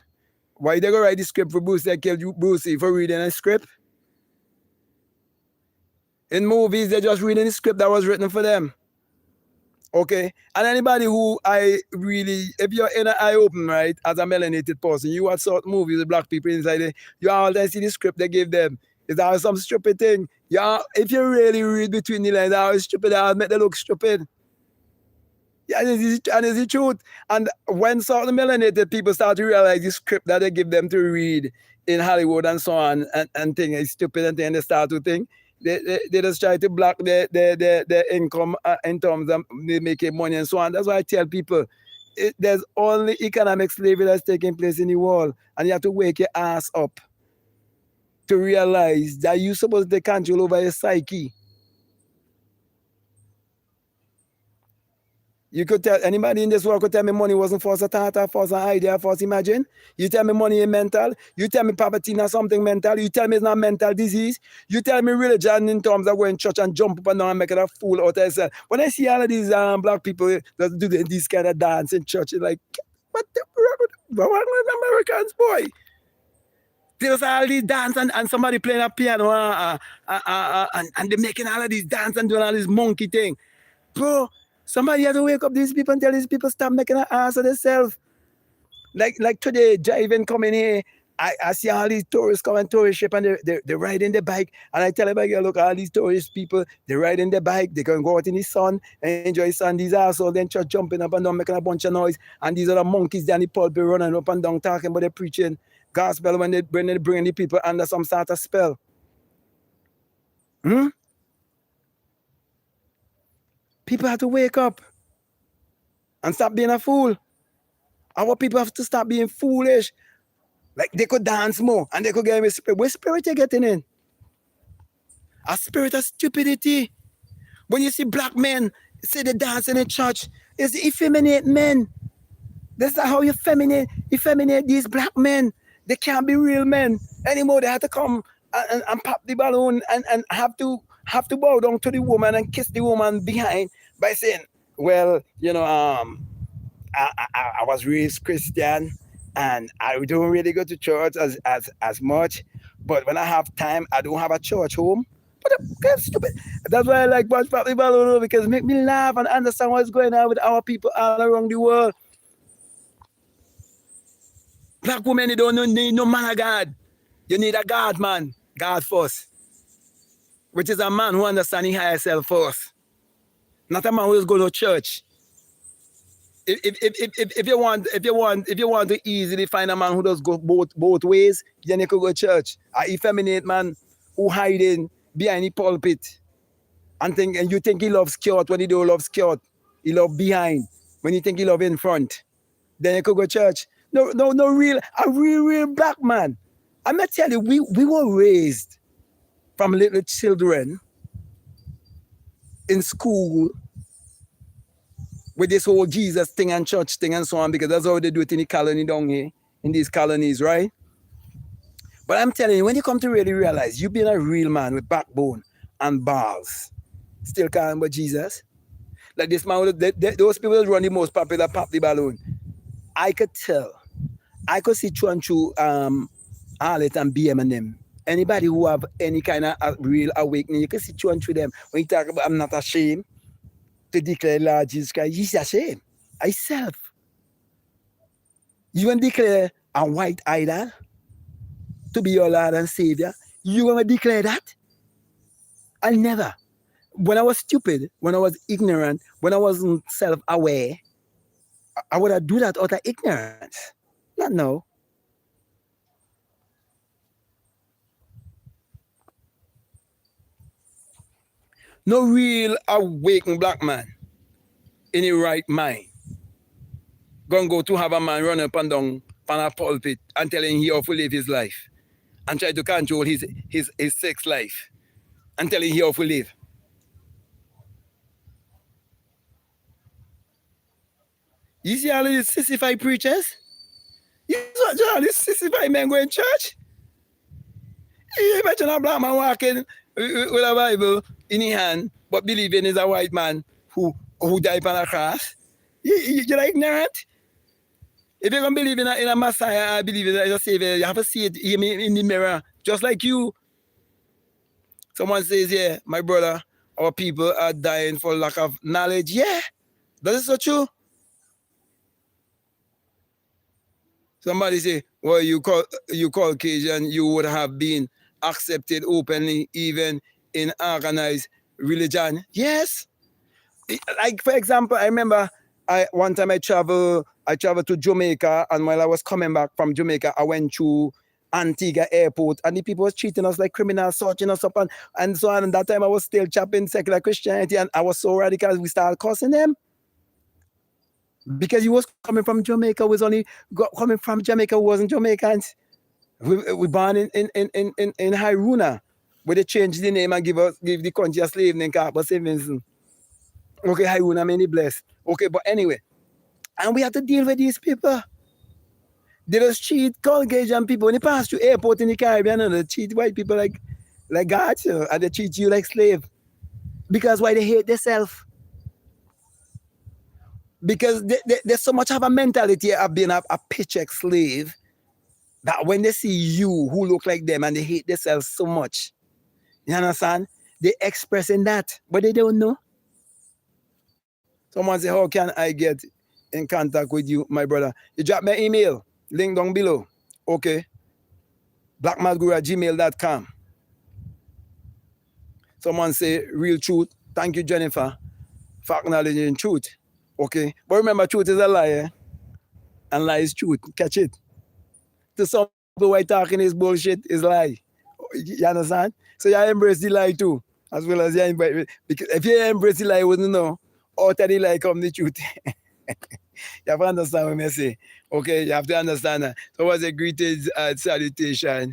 why they go write the script for Bruce Lee kill Bruce Lee for reading a script? In movies, they're just reading the script that was written for them. Okay, and anybody who if you're in an eye open, right, as a melanated person, you watch certain movies with black people inside it, you always see the script they give them. It's always some stupid thing. Yeah, if you really read between the lines, always stupid, always make them look stupid. Yeah, and it's the truth. And when certain melanated people start to realize the script that they give them to read in Hollywood and so on and thing is stupid and thing, and they start to think. They just try to block their income in terms of making money and so on. That's why I tell people there's only economic slavery that's taking place in the world, and you have to wake your ass up to realize that you're supposed to take control over your psyche. You could tell anybody in this world could tell me money wasn't false a thought, or false an idea, false imagine. You tell me money is mental. You tell me poverty is not something mental. You tell me it's not mental disease. You tell me religion in terms of going to church and jump up and down and making a fool out of yourself. When I see all of these black people that do this kind of dance in church, it's like, what the Americans, boy? There's all these dance and somebody playing a piano and they're making all of these dance and doing all this monkey thing. Bro, somebody has to wake up these people and tell these people stop making an ass of themselves. Like today, driving coming here, I see all these tourists coming tourist ship and they're riding their bike. And I tell everybody, look, all these tourist people, they're riding their bike, they can go out in the sun and enjoy the sun. These assholes then just jumping up and down, making a bunch of noise. And these are the monkeys down the pulpit running up and down, talking about their preaching gospel when they bring the people under some sort of spell. People have to wake up and stop being a fool. Our people have to stop being foolish. Like they could dance more and they could get with spirit. What spirit you getting in? A spirit of stupidity. When you see black men say they dance in the church, it's effeminate men. That's not how you effeminate these black men. They can't be real men anymore. They have to come and pop the balloon and have to bow down to the woman and kiss the woman behind by saying, well, I was raised Christian and I don't really go to church as much, but when I have time, I don't have a church home. But that's stupid. That's why I like watch Pop the Balloon, because it make me laugh and understand what's going on with our people all around the world. Black women, they don't need no man of God. You need a God man, God first, which is a man who understands his higher self first, not a man who is going to church. If you want to easily find a man who does go both ways, then you could go to church. An effeminate man who hiding behind the pulpit and you think he loves skirt when he don't love skirt. He love behind when you think he love in front. Then you could go to church. No, a real black man. I'm not telling you, we were raised from little children in school with this whole Jesus thing and church thing and so on, because that's how they do it in the colony down here, in these colonies, right? But I'm telling you, when you come to really realize you've been a real man with backbone and balls, still calling about Jesus, like this man, those people that run the most popular Pop the Balloon, I could tell. I could see through and through Arlet and BM and them. Anybody who have any kind of real awakening, you can see through and through them. When you talk about I'm not ashamed to declare Lord Jesus Christ, he's ashamed. I self. You want to declare a white idol to be your Lord and Savior? You want to declare that? I never. When I was stupid, when I was ignorant, when I wasn't self-aware, I would have do that out of ignorance. Not now. No real awakened black man in the right mind gonna go to have a man run up and down on a pulpit and telling him how to live his life and try to control his sex life and telling him how to live. You see all these sissified preachers? You see all these sissified men going to church? You imagine a black man walking with a Bible in his hand, but believing he's a white man who died on a cross? You're ignorant? If you're going to believe in a Messiah, I believe in a Savior, you have to see it in the mirror, just like you. Someone says, yeah, my brother, our people are dying for lack of knowledge. Yeah, that is so true. Somebody say, well, you Caucasian, you would have been accepted openly, even in organized religion. Yes. Like, for example, I remember one time I traveled to Jamaica, and while I was coming back from Jamaica, I went through Antigua airport, and the people was treating us like criminals, searching us up, and so on. And that time I was still chopping secular Christianity, and I was so radical, we started cussing them. Because you was coming from Jamaica, was only coming from Jamaica, wasn't Jamaicans. We born in Haruna, where they changed the name and give the country a slave name called Stevenson. Okay, Haruna, many bless. Okay, but anyway, and we have to deal with these people. They just cheat Caucasian people when they pass through airport in the Caribbean, and they cheat white people like God, you know, and they treat you like slave. Because why they hate themselves? Because there's so much of a mentality of being a paycheck slave that when they see you who look like them and they hate themselves so much, you understand? They expressing that, but they don't know. Someone say, how can I get in contact with you, my brother? You drop my email, link down below. Okay. BlackMadGuru@gmail.com. Someone say, real truth. Thank you, Jennifer, for acknowledging truth. Okay. But remember, truth is a lie, and lie is truth. Catch it. To some people, why talking is bullshit is lie. You understand? So you embrace the lie too, as well as you embrace. Because if you embrace the lie, you wouldn't know. Out of the lie come the truth. You have to understand what I say. Okay, you have to understand that. So what's a greetings and salutation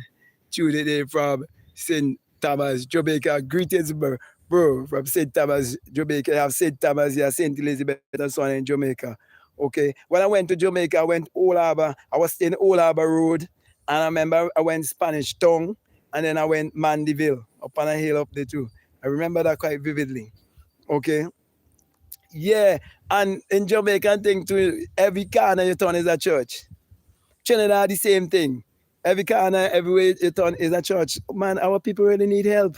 today from St. Thomas, Jamaica. Greetings, bro, from St. Thomas, Jamaica. I have St. Thomas here, St. Elizabeth and so on in Jamaica. Okay. When I went to Jamaica, I went Old Harbour. I was staying Old Harbour Road. And I remember I went Spanish Town. And then I went Mandeville, up on a hill up there too. I remember that quite vividly. Okay. Yeah. And in Jamaica thing too, every corner you turn is a church. Trinidad, the same thing. Every corner, everywhere you turn is a church. Man, our people really need help.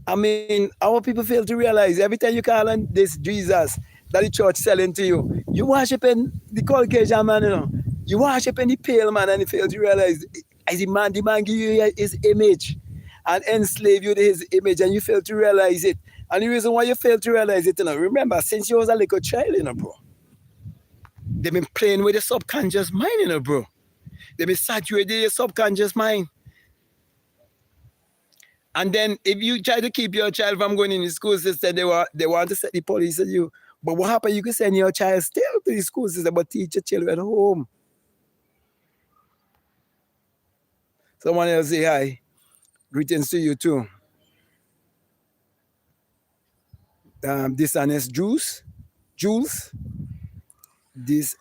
I mean, our people fail to realize every time you call on this Jesus that the church selling to you, you worshiping the Caucasian man, you know. You worshiping the pale man, and you fail to realize as the man give you his image and enslave you to his image, and you fail to realize it. And the reason why you fail to realize it, you know, remember, since you was a little child, you know, bro, they've been playing with the subconscious mind, you know, bro. They've been saturating your subconscious mind. And then if you try to keep your child from going in the school system, they want to set the police at you. But what happens? You can send your child still to the school system, but teach your children at home. Someone else say hi. Greetings to you too. Dishonest Jules. This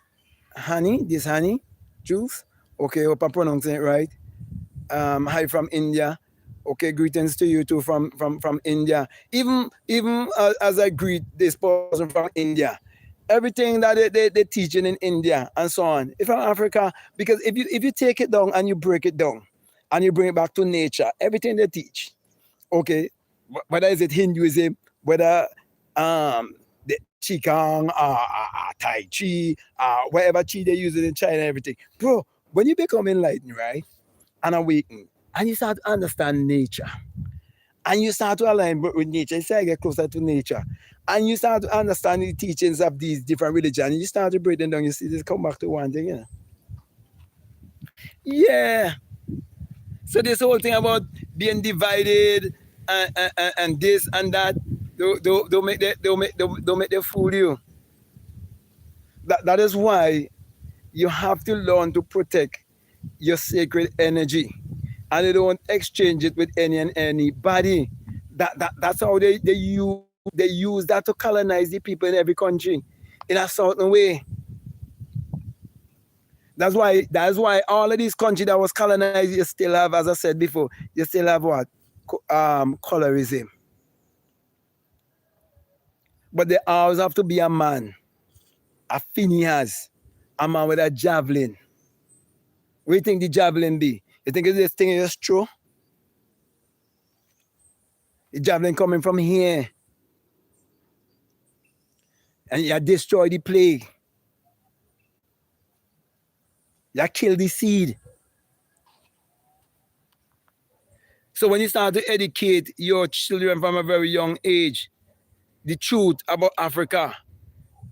honey, Jules. Okay, hope I'm pronouncing it right. Hi from India. Okay, greetings to you too from India. Even as I greet this person from India, everything that they're teaching in India and so on, it's from Africa. Because if you take it down and you break it down and you bring it back to nature, everything they teach, okay, whether is it Hinduism, whether the Qigong, Tai Chi, whatever Chi they use in China, everything, bro. When you become enlightened, right, and awakened, and you start to understand nature, and you start to align with nature, you start to get closer to nature, and you start to understand the teachings of these different religions, and you start to break them down, you see this come back to one thing, you know? Yeah. So this whole thing about being divided and this and that, don't make them fool you. That is why you have to learn to protect your sacred energy, and you don't exchange it with any and anybody. That's how they use that to colonize the people in every country in a certain way. That's why all of these countries that was colonized, you still have, as I said before, you still have what? Colorism. But there always have to be a man, a Phineas, a man with a javelin. What do you think the javelin be? You think this thing is true? The javelin coming from here. And you destroy the plague. You kill the seed. So when you start to educate your children from a very young age, the truth about Africa,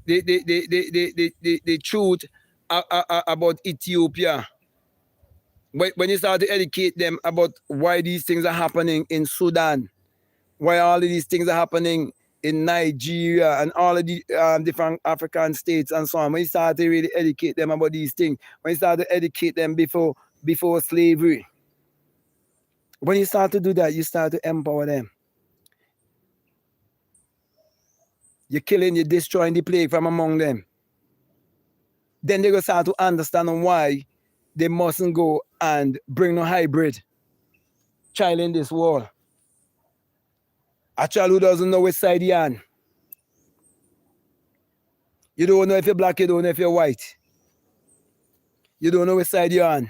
the truth about Ethiopia, When you start to educate them about why these things are happening in Sudan, why all of these things are happening in Nigeria and all of the different African states and so on, when you start to really educate them about these things, when you start to educate them before slavery, when you start to do that, you start to empower them. You're killing, you're destroying the plague from among them. Then they're going to start to understand why they mustn't go and bring no hybrid child in this world. A child who doesn't know which side you're on. You don't know if you're black, you don't know if you're white. You don't know which side you're on.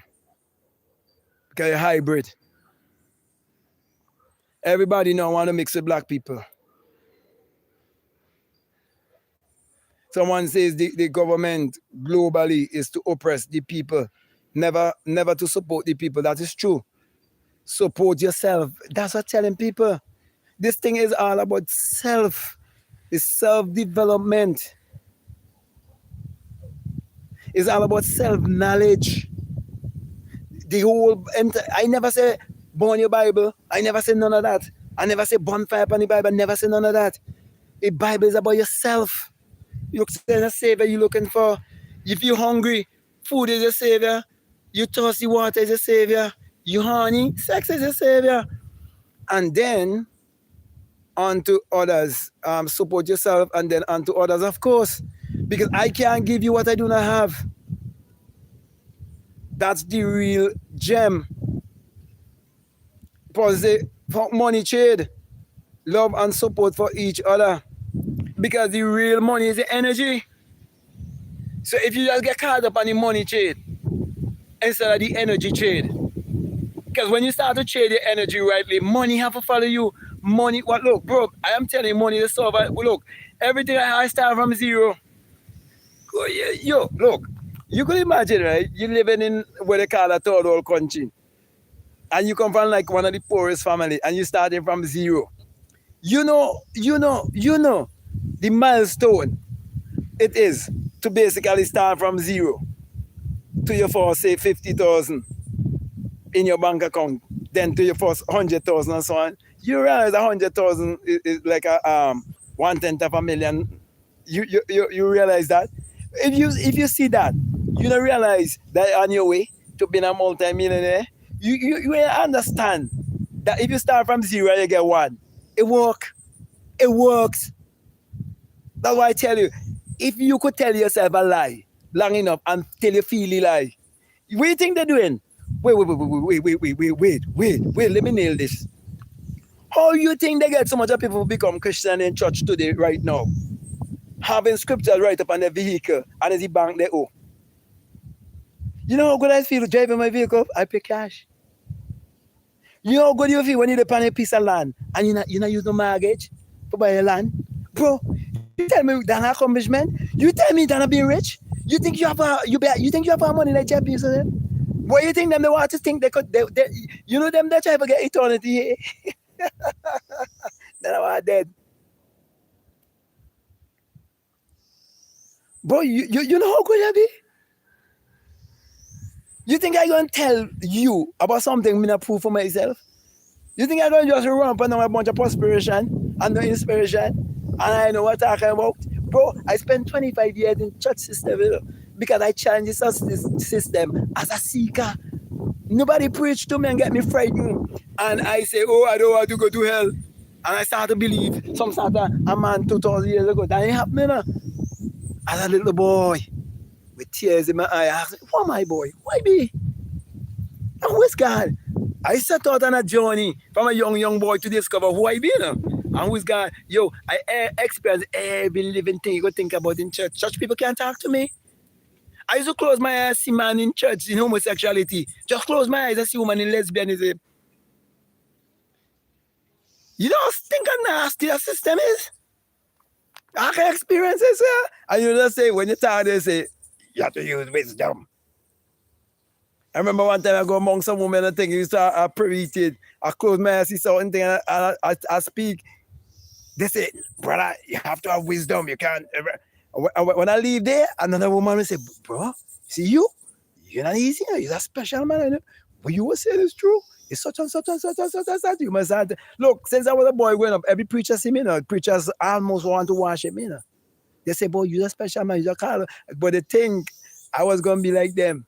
Because you're hybrid. Everybody now want to mix with black people. Someone says the government globally is to oppress the people, never to support the people. That is true. Support yourself. That's what I'm telling people. This thing is all about self. It's self-development. It's all about self-knowledge. The whole, I never say burn your Bible. I never say none of that. I never say bonfire upon the Bible. I never say none of that. The Bible is about yourself. You're a savior you're looking for. If you're hungry, food is your savior. You thirsty, water is your savior. You horny, sex is your savior. And then onto others. Support yourself, and then onto others, of course. Because I can't give you what I do not have. That's the real gem. Positive money trade. Love and support for each other. Because the real money is the energy. So if you just get caught up on the money trade instead of the energy trade, because when you start to trade your energy rightly, money have to follow you. Money, what? Look, bro, I am telling you, money is solve. Look, everything I start from zero. Yo, look, you could imagine, right? You living in what they call a third world country, and you come from like one of the poorest family, and you starting from zero. You know the milestone it is to basically start from zero to your first, say, 50,000 in your bank account, then to your first 100,000 and so on. You realize 100,000 is like a 1/10 of a million. You realize that? If you see that, you don't realize that on your way to being a multi-millionaire. You understand that if you start from zero and you get one, it works. It works. That's why I tell you, if you could tell yourself a lie long enough until you feel the lie, what do you think they're doing? Wait, let me nail this. How you think they get so much of people who become Christian in church today right now? Having scriptures right up on their vehicle and as the bank they owe. You know how good I feel driving my vehicle? I pay cash. You know how good you feel when you depend on a piece of land and you not use no mortgage to buy a land? Bro, you tell me that accomplishment? You tell me that being rich? You think you have money like Jeff Bezos? What you think them they want to think they could? You know them that try to get eternity. Then I was dead. Bro, you know how good you be? You think I'm going to tell you about something I'm not prove for myself? You think I'm going to just run up and down a bunch of perspiration and no inspiration? And I know what I'm talking about? Bro, I spent 25 years in church system because I challenged this system as a seeker. Nobody preached to me and get me frightened. And I say, oh, I don't want to go to hell. And I start to believe some sort of a man 2,000 years ago. That ain't happening. As a little boy, with tears in my eye, I asked, why my boy? Why me? And who is God? I set out on a journey from a young boy to discover who I be. And who is God? Yo, I experience every living thing you could think about in church. Church people can't talk to me. I used to close my eyes, see man in church in homosexuality. Just close my eyes and see woman in lesbianism. You don't think how nasty that system is? I can experience it, sir. And you just say, when you talk, they say, you have to use wisdom. I remember one time I go among some women and think you start preaching. I close my eyes, see something, and I speak. They say, brother, you have to have wisdom. You can't. When I leave there, another woman will say, bro, see you? You're not easy. You're a special man. what you were saying is true. It's such and such and such and such and such. You must have to. Look, since I was a boy growing up, every preacher see me, preachers almost want to worship me, They say, boy, you're a special man, you're a call. But they think I was going to be like them.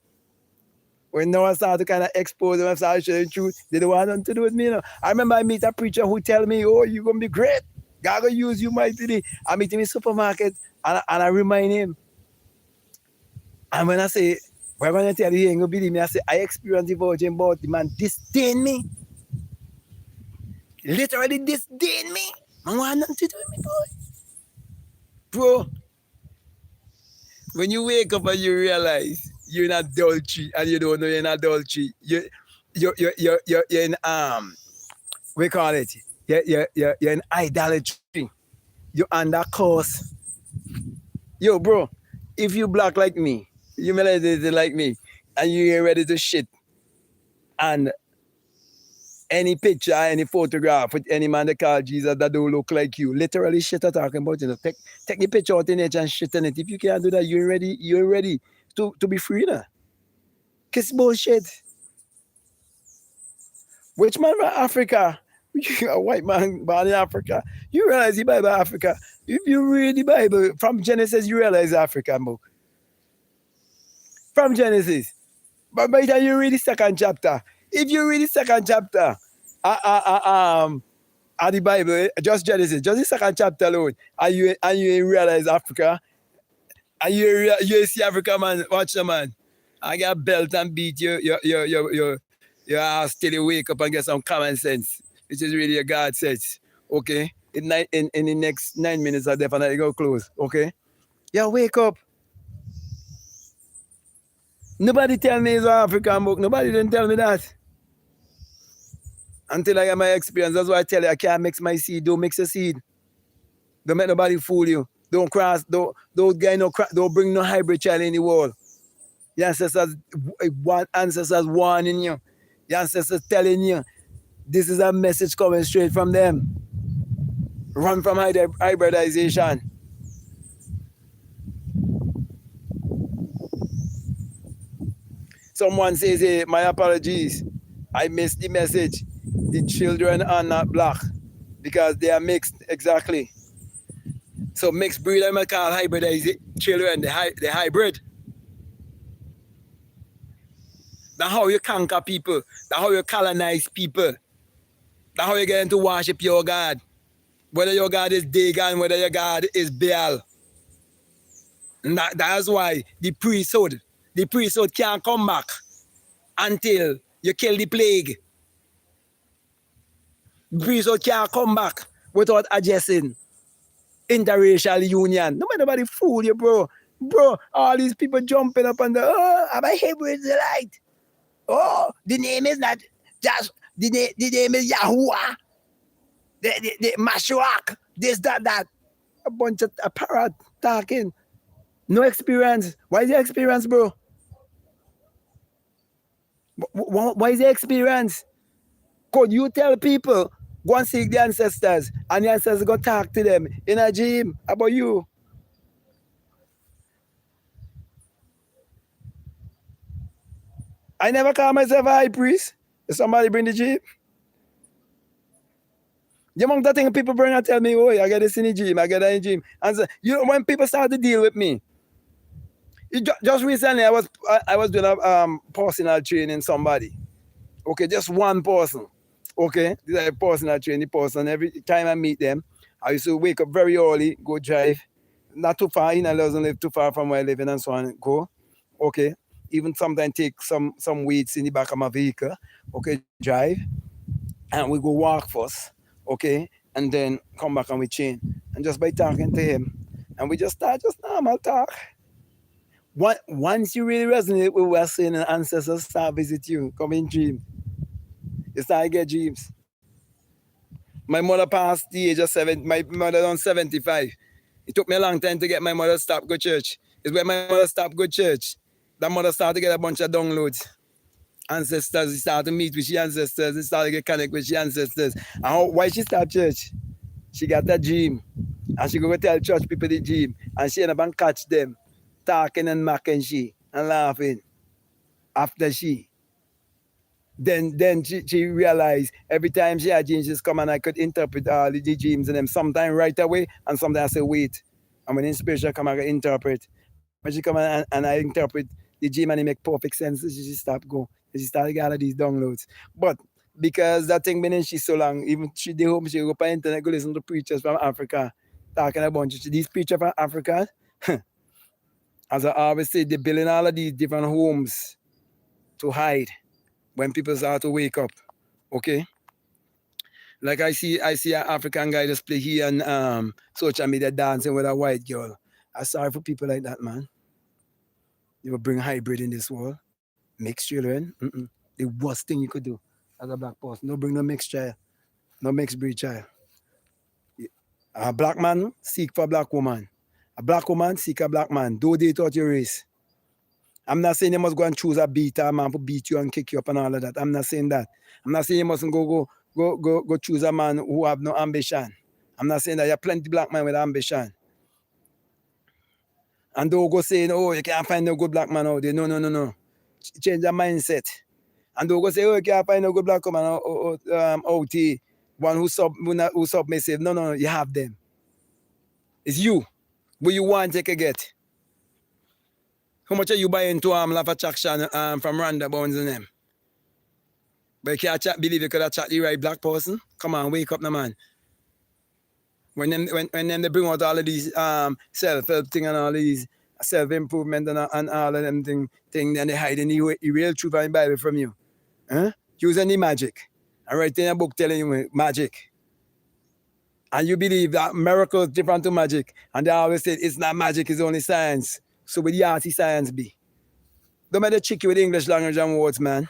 When now I started to kind of expose them, I started showing the truth, they don't want nothing to do with me, I remember I meet a preacher who tell me, oh, you're going to be great. God going to use you mightily. I meet him in the supermarket, and I remind him. And when I say, well, when I tell you, he ain't going to believe me, I say, I experienced the virgin birth. The man disdain me. Literally disdain me. I want nothing to do with me, boy. Bro, when you wake up and you realize you're in adultery and you don't know you're in adultery, you're in we call it, you're in idolatry. You're under curse. Yo, bro, if you black like me, you melanated like me, and you ain't ready to shit, and any picture, any photograph with any man that call Jesus that don't look like you, literally shit are talking about, take the picture out in it and shit in it. If you can't do that, you ain't ready to be free now. Kiss bullshit. Which man from Africa? A white man born in Africa. You realize the Bible Africa. If you read the Bible from Genesis, you realize African book. From Genesis. But by the time you read the second chapter, if you read the second chapter, the Bible, just Genesis, just the second chapter alone, and you realize Africa, and you see Africa, man, watch the man. I get a belt and beat your ass till you wake up and get some common sense, which is really a God says. Okay? In the next 9 minutes, I definitely go close. Okay? Yeah, wake up. Nobody tell me it's an African book. Nobody didn't tell me that. Until I get my experience. That's why I tell you, I can't mix my seed. Don't mix a seed. Don't make nobody fool you. Don't cross. Don't bring no hybrid child in the world. Your ancestors warning you. Your ancestors telling you this is a message coming straight from them. Run from hybridization. Someone says, hey, my apologies. I missed the message. The children are not black because they are mixed. Exactly. So mixed breed, I'm going to call hybridized children the hybrid. That's how you conquer people. That's how you colonize people. That's how you get into worship your God. Whether your God is Dagon, whether your God is Baal. And that's why the priesthood can't come back until you kill the plague. The priesthood can't come back without addressing interracial union. Nobody fool you, bro. Bro, all these people jumping up on I'm a Hebrew Israelite. Oh, the name is not just, the name is Yahuwah. The Mashuach. This, that. A bunch of parrot talking. No experience. Why is the experience, bro? Why is the experience? Could you tell people, go and seek the ancestors, and the ancestors go talk to them in a dream about you? I never call myself a high priest. If somebody bring the jeep. The amount of things people bring and tell me, oh, I get this in the gym, I get that in the gym. And so, when people start to deal with me, just recently I was doing a personal training somebody. Okay, just one person. Okay, this is a personal training person. Every time I meet them, I used to wake up very early, go drive. Not too far, doesn't live too far from where I live in and so on. Go. Okay. Even sometimes take some weights in the back of my vehicle. Okay, drive. And we go walk first. Okay. And then come back and we chain. And just by talking to him. And we just start just normal talk. Once you really resonate with what we're saying, and ancestors start visit you, come in dream. You start to get dreams. My mother passed the age of 7. My mother done 75. It took me a long time to get my mother to stop go church. It's when my mother stopped go church, that mother started to get a bunch of downloads. Ancestors, she started to meet with she ancestors, she started to get connected with she ancestors. And why she stopped church? She got a dream. And she go tell church people the dream. And she end up and catch them talking and mocking she and laughing after she. Then she realized every time she had dreams, just come and I could interpret all the dreams and them sometimes right away and sometimes I say wait. And when inspiration come, I can interpret. When she come and I interpret the dream and it make perfect sense, she stop go. She start get all of these downloads. But because that thing been in she so long, even she did home, she go on internet, go listen to preachers from Africa talking about these preachers from Africa. As I always say, they're building all of these different homes to hide when people start to wake up. Okay? Like I see an African guy just play here on social media dancing with a white girl. I'm sorry for people like that, man. You will bring hybrid in this world. Mix children. The worst thing you could do as a black person. Don't bring no mixed child. No mixed breed child. A black man seek for a black woman. A black woman seek a black man. Don't date out your race. I'm not saying you must go and choose a beater man to beat you and kick you up and all of that. I'm not saying that. I'm not saying you mustn't go choose a man who have no ambition. I'm not saying that. You have plenty black men with ambition. And don't go saying, oh, you can't find no good black man out there. No. Change your mindset. And don't go say, oh, you can't find no good black woman out there. One who submissive. No, you have them. It's you. What you want, you can get. How much are you buying to Love Attraction from Randa Bones and them? But you can't believe you could have chat the right black person? Come on, wake up now, man. When they bring out all of these self-help thing and all these self-improvement and all of them thing, then they hide the real truth in the Bible from you. Huh? Using the magic. And writing a book telling you magic. And you believe that miracle is different to magic. And they always say it's not magic, it's only science. So with the arty science be. Don't make the tricky with English language and words, man.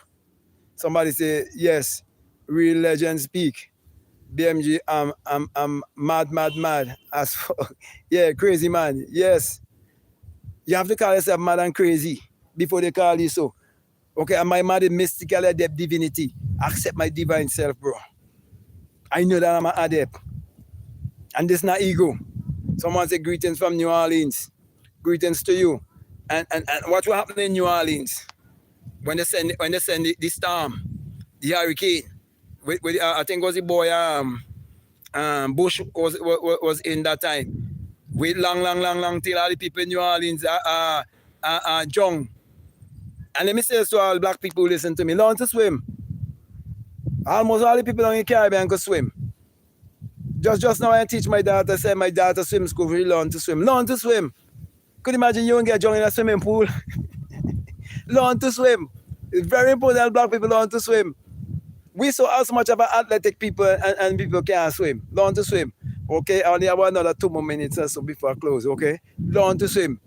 Somebody say, yes, real legends speak. BMG, I'm mad as fuck. Yeah, crazy man. Yes. You have to call yourself mad and crazy before they call you so. Okay, am I mad in mystical adept divinity? Accept my divine self, bro. I know that I'm an adept. And this not ego. Someone say greetings from New Orleans. Greetings to you. And what will happen in New Orleans when they send the storm, the hurricane? I think it was the boy Bush was in that time. Wait long till all the people in New Orleans drunk. And let me say this to all black people who listen to me, learn to swim. Almost all the people in the Caribbean can swim. Just now I teach my daughter, say my daughter swim school, really learn to swim. Learn to swim. Could you imagine you and get drunk in a swimming pool? Learn to swim. It's very important that black people learn to swim. We saw as much of an athletic people and people can't swim. Learn to swim. Okay, I only have another 2 more minutes or so before I close, okay? Learn to swim.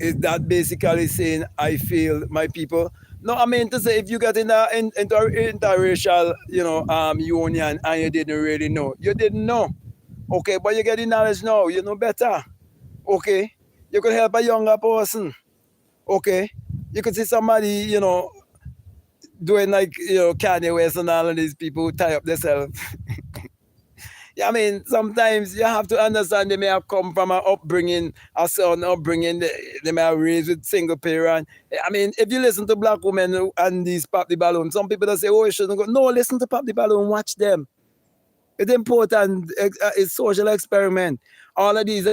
Is that basically saying I feel my people? No, I mean to say if you get into interracial, union and you didn't really know. You didn't know. Okay, but you get the knowledge now, you know better. Okay. You could help a younger person. Okay. You could see somebody, doing like, Kanye West and all of these people who tie up themselves. Yeah, I mean, sometimes you have to understand they may have come from an upbringing, a certain upbringing, they may have raised with single parent. I mean, if you listen to black women and these Pop the Balloon, some people that say, oh, you shouldn't go. No, listen to Pop the Balloon, watch them. It's important. It's social experiment. All of these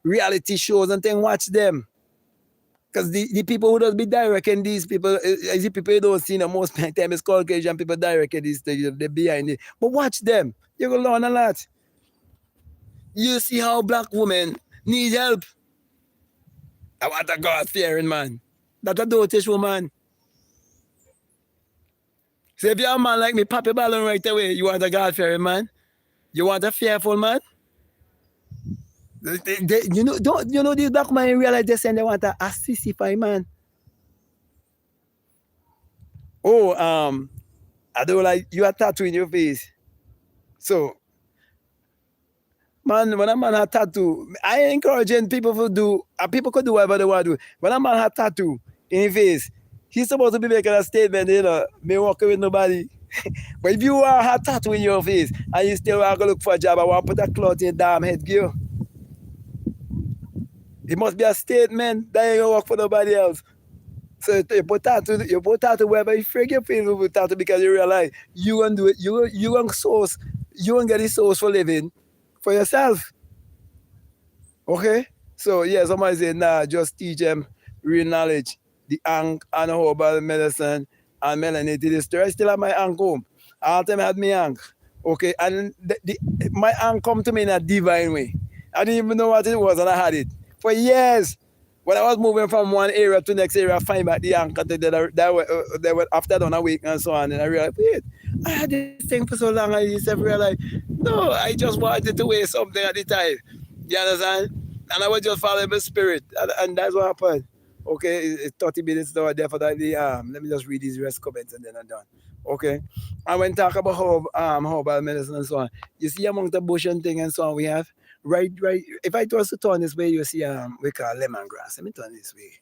reality shows and things, watch them. Because the people who does be directing these people, is the people you don't see most of the time, it's Caucasian people directing these things, they're behind it. But watch them. You're going to learn a lot. You see how black women need help. I want a God-fearing man. That's a dotish woman. So if you're a man like me, pop your balloon right away. You want a God-fearing man? You want a fearful man? These black men realize they say they want a sissify man. Oh, I don't like you are tattoo in your face. So, man, when a man has tattoo, I encouraging people to do, people could do whatever they want to do. When a man has tattoo in his face, he's supposed to be making a statement, me walking with nobody. But if you have tattoo in your face and you still want to look for a job, I want to put a cloth in your damn head, girl. It must be a statement that you don't work for nobody else. So you put tattoo wherever you freak you feel with tattoo because you realize you gonna do it, you gonna source, you gonna get the source for living for yourself. Okay? So yeah, somebody say, nah, just teach them real knowledge. The ankh and herbal medicine and melanated history. I still have my ankh home. All the time I had my ankh. Okay, and my ankh come to me in a divine way. I didn't even know what it was and I had it for years. When I was moving from one area to the next area, I find back the anchor that were after done a week and so on. And I realized, wait, I had this thing for so long. I used to realize, no, I just wanted to wear something at the time. You understand? And I was just following my spirit. And that's what happened. Okay, it's 30 minutes now. Definitely. Let me just read these rest comments and then I'm done. Okay. And when talk about herbal medicine and so on, you see among the bush and thing and so on we have, right. If I was to turn this way, you see we call lemongrass. Let me turn this way.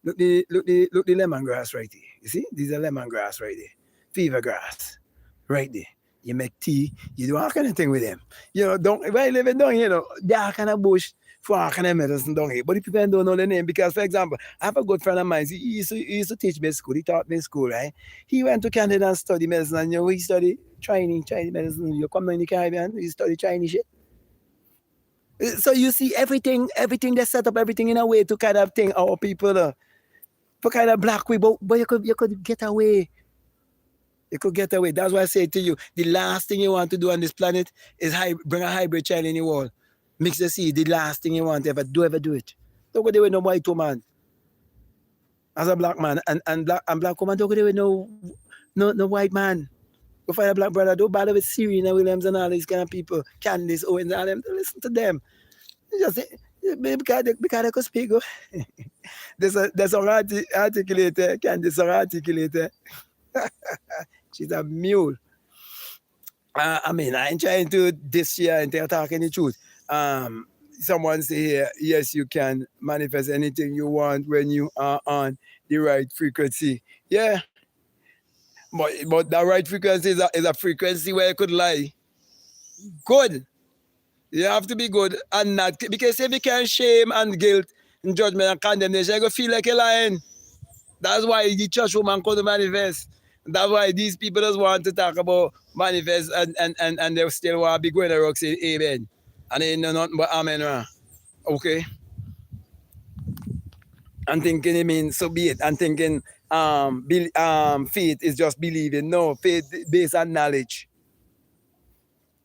Look the lemongrass right there. You see? These are lemongrass right there. Fever grass. Right there. You make tea, you do all kind of thing with them. Don't if I live it down, that kind of bush for all kind of medicine down here. But the people don't know the name because, for example, I have a good friend of mine. He used to teach me in school. He taught me in school, right? He went to Canada and studied medicine, and he studied Chinese medicine. You come down in the Caribbean, you study Chinese shit. So you see everything they set up everything in a way to kind of think our people for kind of black way, but you could get away. You could get away. That's why I say to you, the last thing you want to do on this planet is bring a hybrid child in the world. Mix the seed. The last thing you want ever do it. Don't go there with no white woman. As a black man and black woman, don't go there with no white man. Go find a black brother. Don't bother with Serena Williams and all these kind of people. Candice Owens and all them. Don't listen to them. Just because they could speak. There's an articulator. Candice an articulator. She's a mule. I mean, I ain't trying to this year and they're talking the truth. Someone say here, yes, you can manifest anything you want when you are on the right frequency. Yeah, but the right frequency is a frequency where you could lie. Good. You have to be good and not because if you can shame and guilt and judgment and condemnation, you go feel like you're lying. That's why the church woman could manifest. That's why these people just want to talk about manifest and they still want to be going around saying amen. And they know nothing but amen. Right? Okay. And thinking it means so be it. And thinking faith is just believing. No, faith based on knowledge.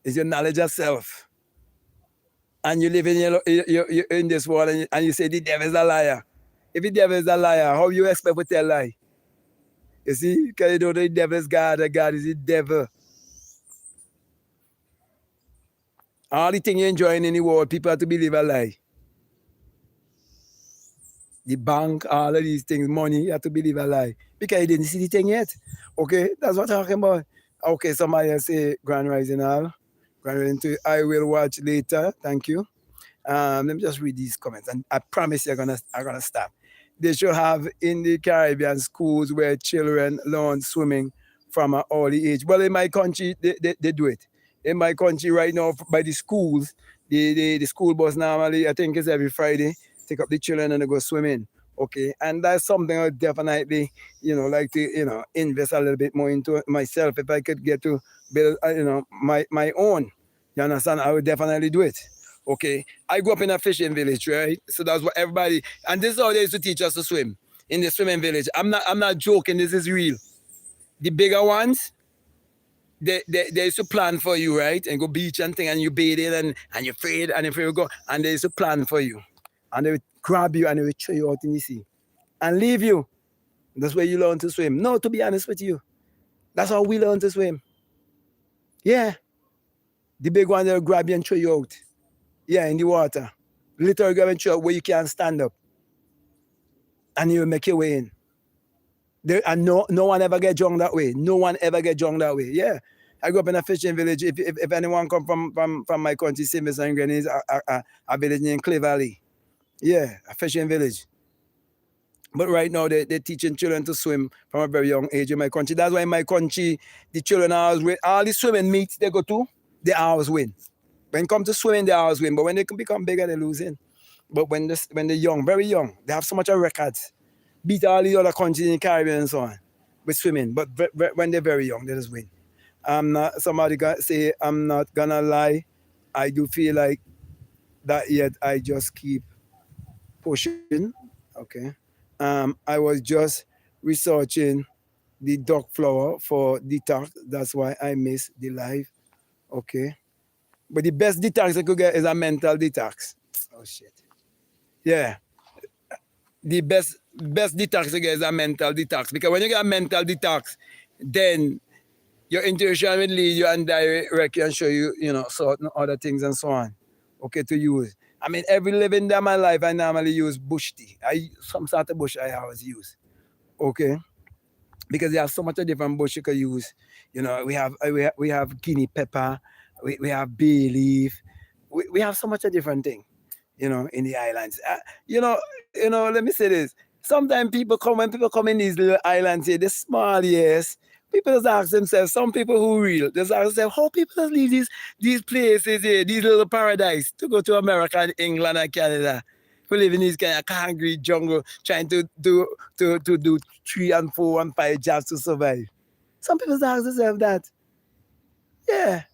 It's your knowledge of self. And you live in in this world and you say the devil is a liar. If the devil is a liar, how you expect to tell a lie? You see, because you know the devil is God, and God is the devil. All the things you're enjoying in the world, people have to believe a lie. The bank, all of these things, money, you have to believe a lie. Because you didn't see the thing yet. Okay, that's what I'm talking about. Okay, somebody else say Grand Rising all. Grand Rising to I will watch later. Thank you. Let me just read these comments, and I promise I'm gonna stop. They should have in the Caribbean schools where children learn swimming from an early age. Well, in my country, they do it. In my country right now, by the schools, the school bus normally, I think it's every Friday, take up the children and they go swimming. Okay, and that's something I definitely, like to, invest a little bit more into myself. If I could get to build, my own, you understand? I would definitely do it. Okay, I grew up in a fishing village, right? So that's what everybody, and this is how they used to teach us to swim in the swimming village. I'm not joking. This is real. The bigger ones, they used to plan for you, right? And go beach and thing, and you bathe it, and you're afraid, and if you go, and they used to plan for you, and they would grab you and they would throw you out in the sea and leave you. That's where you learn to swim. No, to be honest with you, that's how we learn to swim. Yeah, the big one they'll grab you and throw you out. Yeah, in the water. Literally grab and throw you out where you can't stand up, and you will make your way in. And no one ever get drunk that way. No one ever get drunk that way. Yeah. I grew up in a fishing village. If anyone come from my country, St. Vincent and Grenadines, a village named Clay Valley. Yeah, a fishing village. But right now, they're teaching children to swim from a very young age in my country. That's why in my country, the children always win. All the swimming meets they go to, they always win. When it comes to swimming, they always win. But when they become bigger, they're losing. But when they're young, very young, they have so much of records. beat all these other countries in the Caribbean and so on with swimming. But when they're very young, they just win. I'm not, somebody got say, I'm not gonna lie. I do feel like that yet I just keep pushing. Okay. I was just researching the duck flower for detox. That's why I miss the live. Okay. But the best detox I could get is a mental detox. Oh shit. Yeah. The best detox you get is a mental detox. Because when you get a mental detox, then your intuition will lead you and direct you and show you, certain other things and so on. Okay, to use. I mean, every living day of my life, I normally use bush tea. Some sort of bush I always use. Okay, because you have so much of different bush you can use. We have guinea pepper, we have bay leaf, we have so much of different thing. In the islands. Let me say this. Sometimes when people come in these little islands here, they're small, yes. People just ask themselves, some people who real, just ask themselves, how people just leave these places here, these little paradise to go to America and England and Canada. We live in these kind of concrete jungle, trying to do 3 and 4 and 5 jobs to survive. Some people just ask themselves that. Yeah.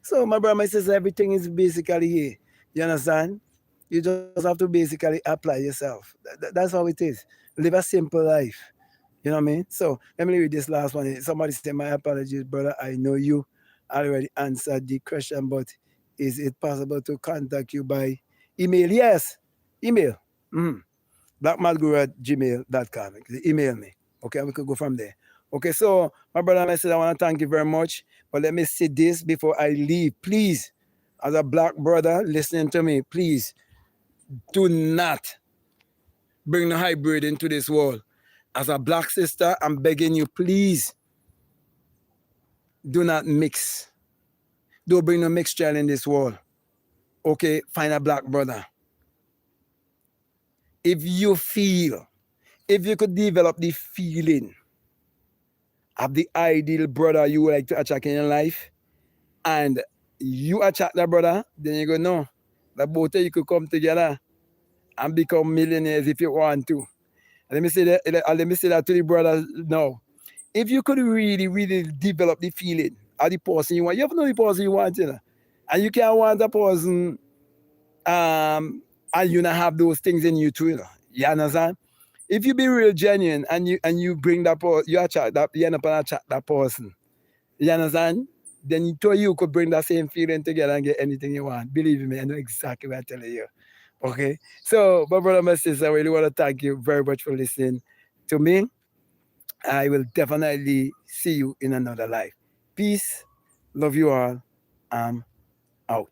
So my brother, my sister, everything is basically here. You understand? You just have to basically apply yourself. That's how it is. Live a simple life. You know what I mean? So let me read this last one. Somebody said, my apologies, brother. I know you already answered the question, but is it possible to contact you by email? Yes. Email. Mm. BlackMadGuru@gmail.com. Email me. Okay, we could go from there. Okay, so my brother and I said, I want to thank you very much. But let me say this before I leave. Please, as a black brother listening to me, please do not bring the hybrid into this world. As a black sister, I'm begging you, please do not mix. Don't bring no mixture in this world. Okay, find a black brother. If you could develop the feeling of the ideal brother you would like to attract in your life, and you attract that brother, then you go, no, the both of you could come together and become millionaires if you want to. Let me say that to the brothers now. If you could really, really develop the feeling of the person you want, you have to know the person you want, and you can't want a person, and you not have those things in you too, You understand? If you be real genuine and you bring that person, you attract that, you end up and attract that person. You understand? Then you could bring that same feeling together and get anything you want. Believe me, I know exactly what I'm telling you. Okay? So, my brother, my sister, I really want to thank you very much for listening to me. I will definitely see you in another life. Peace. Love you all. I'm out.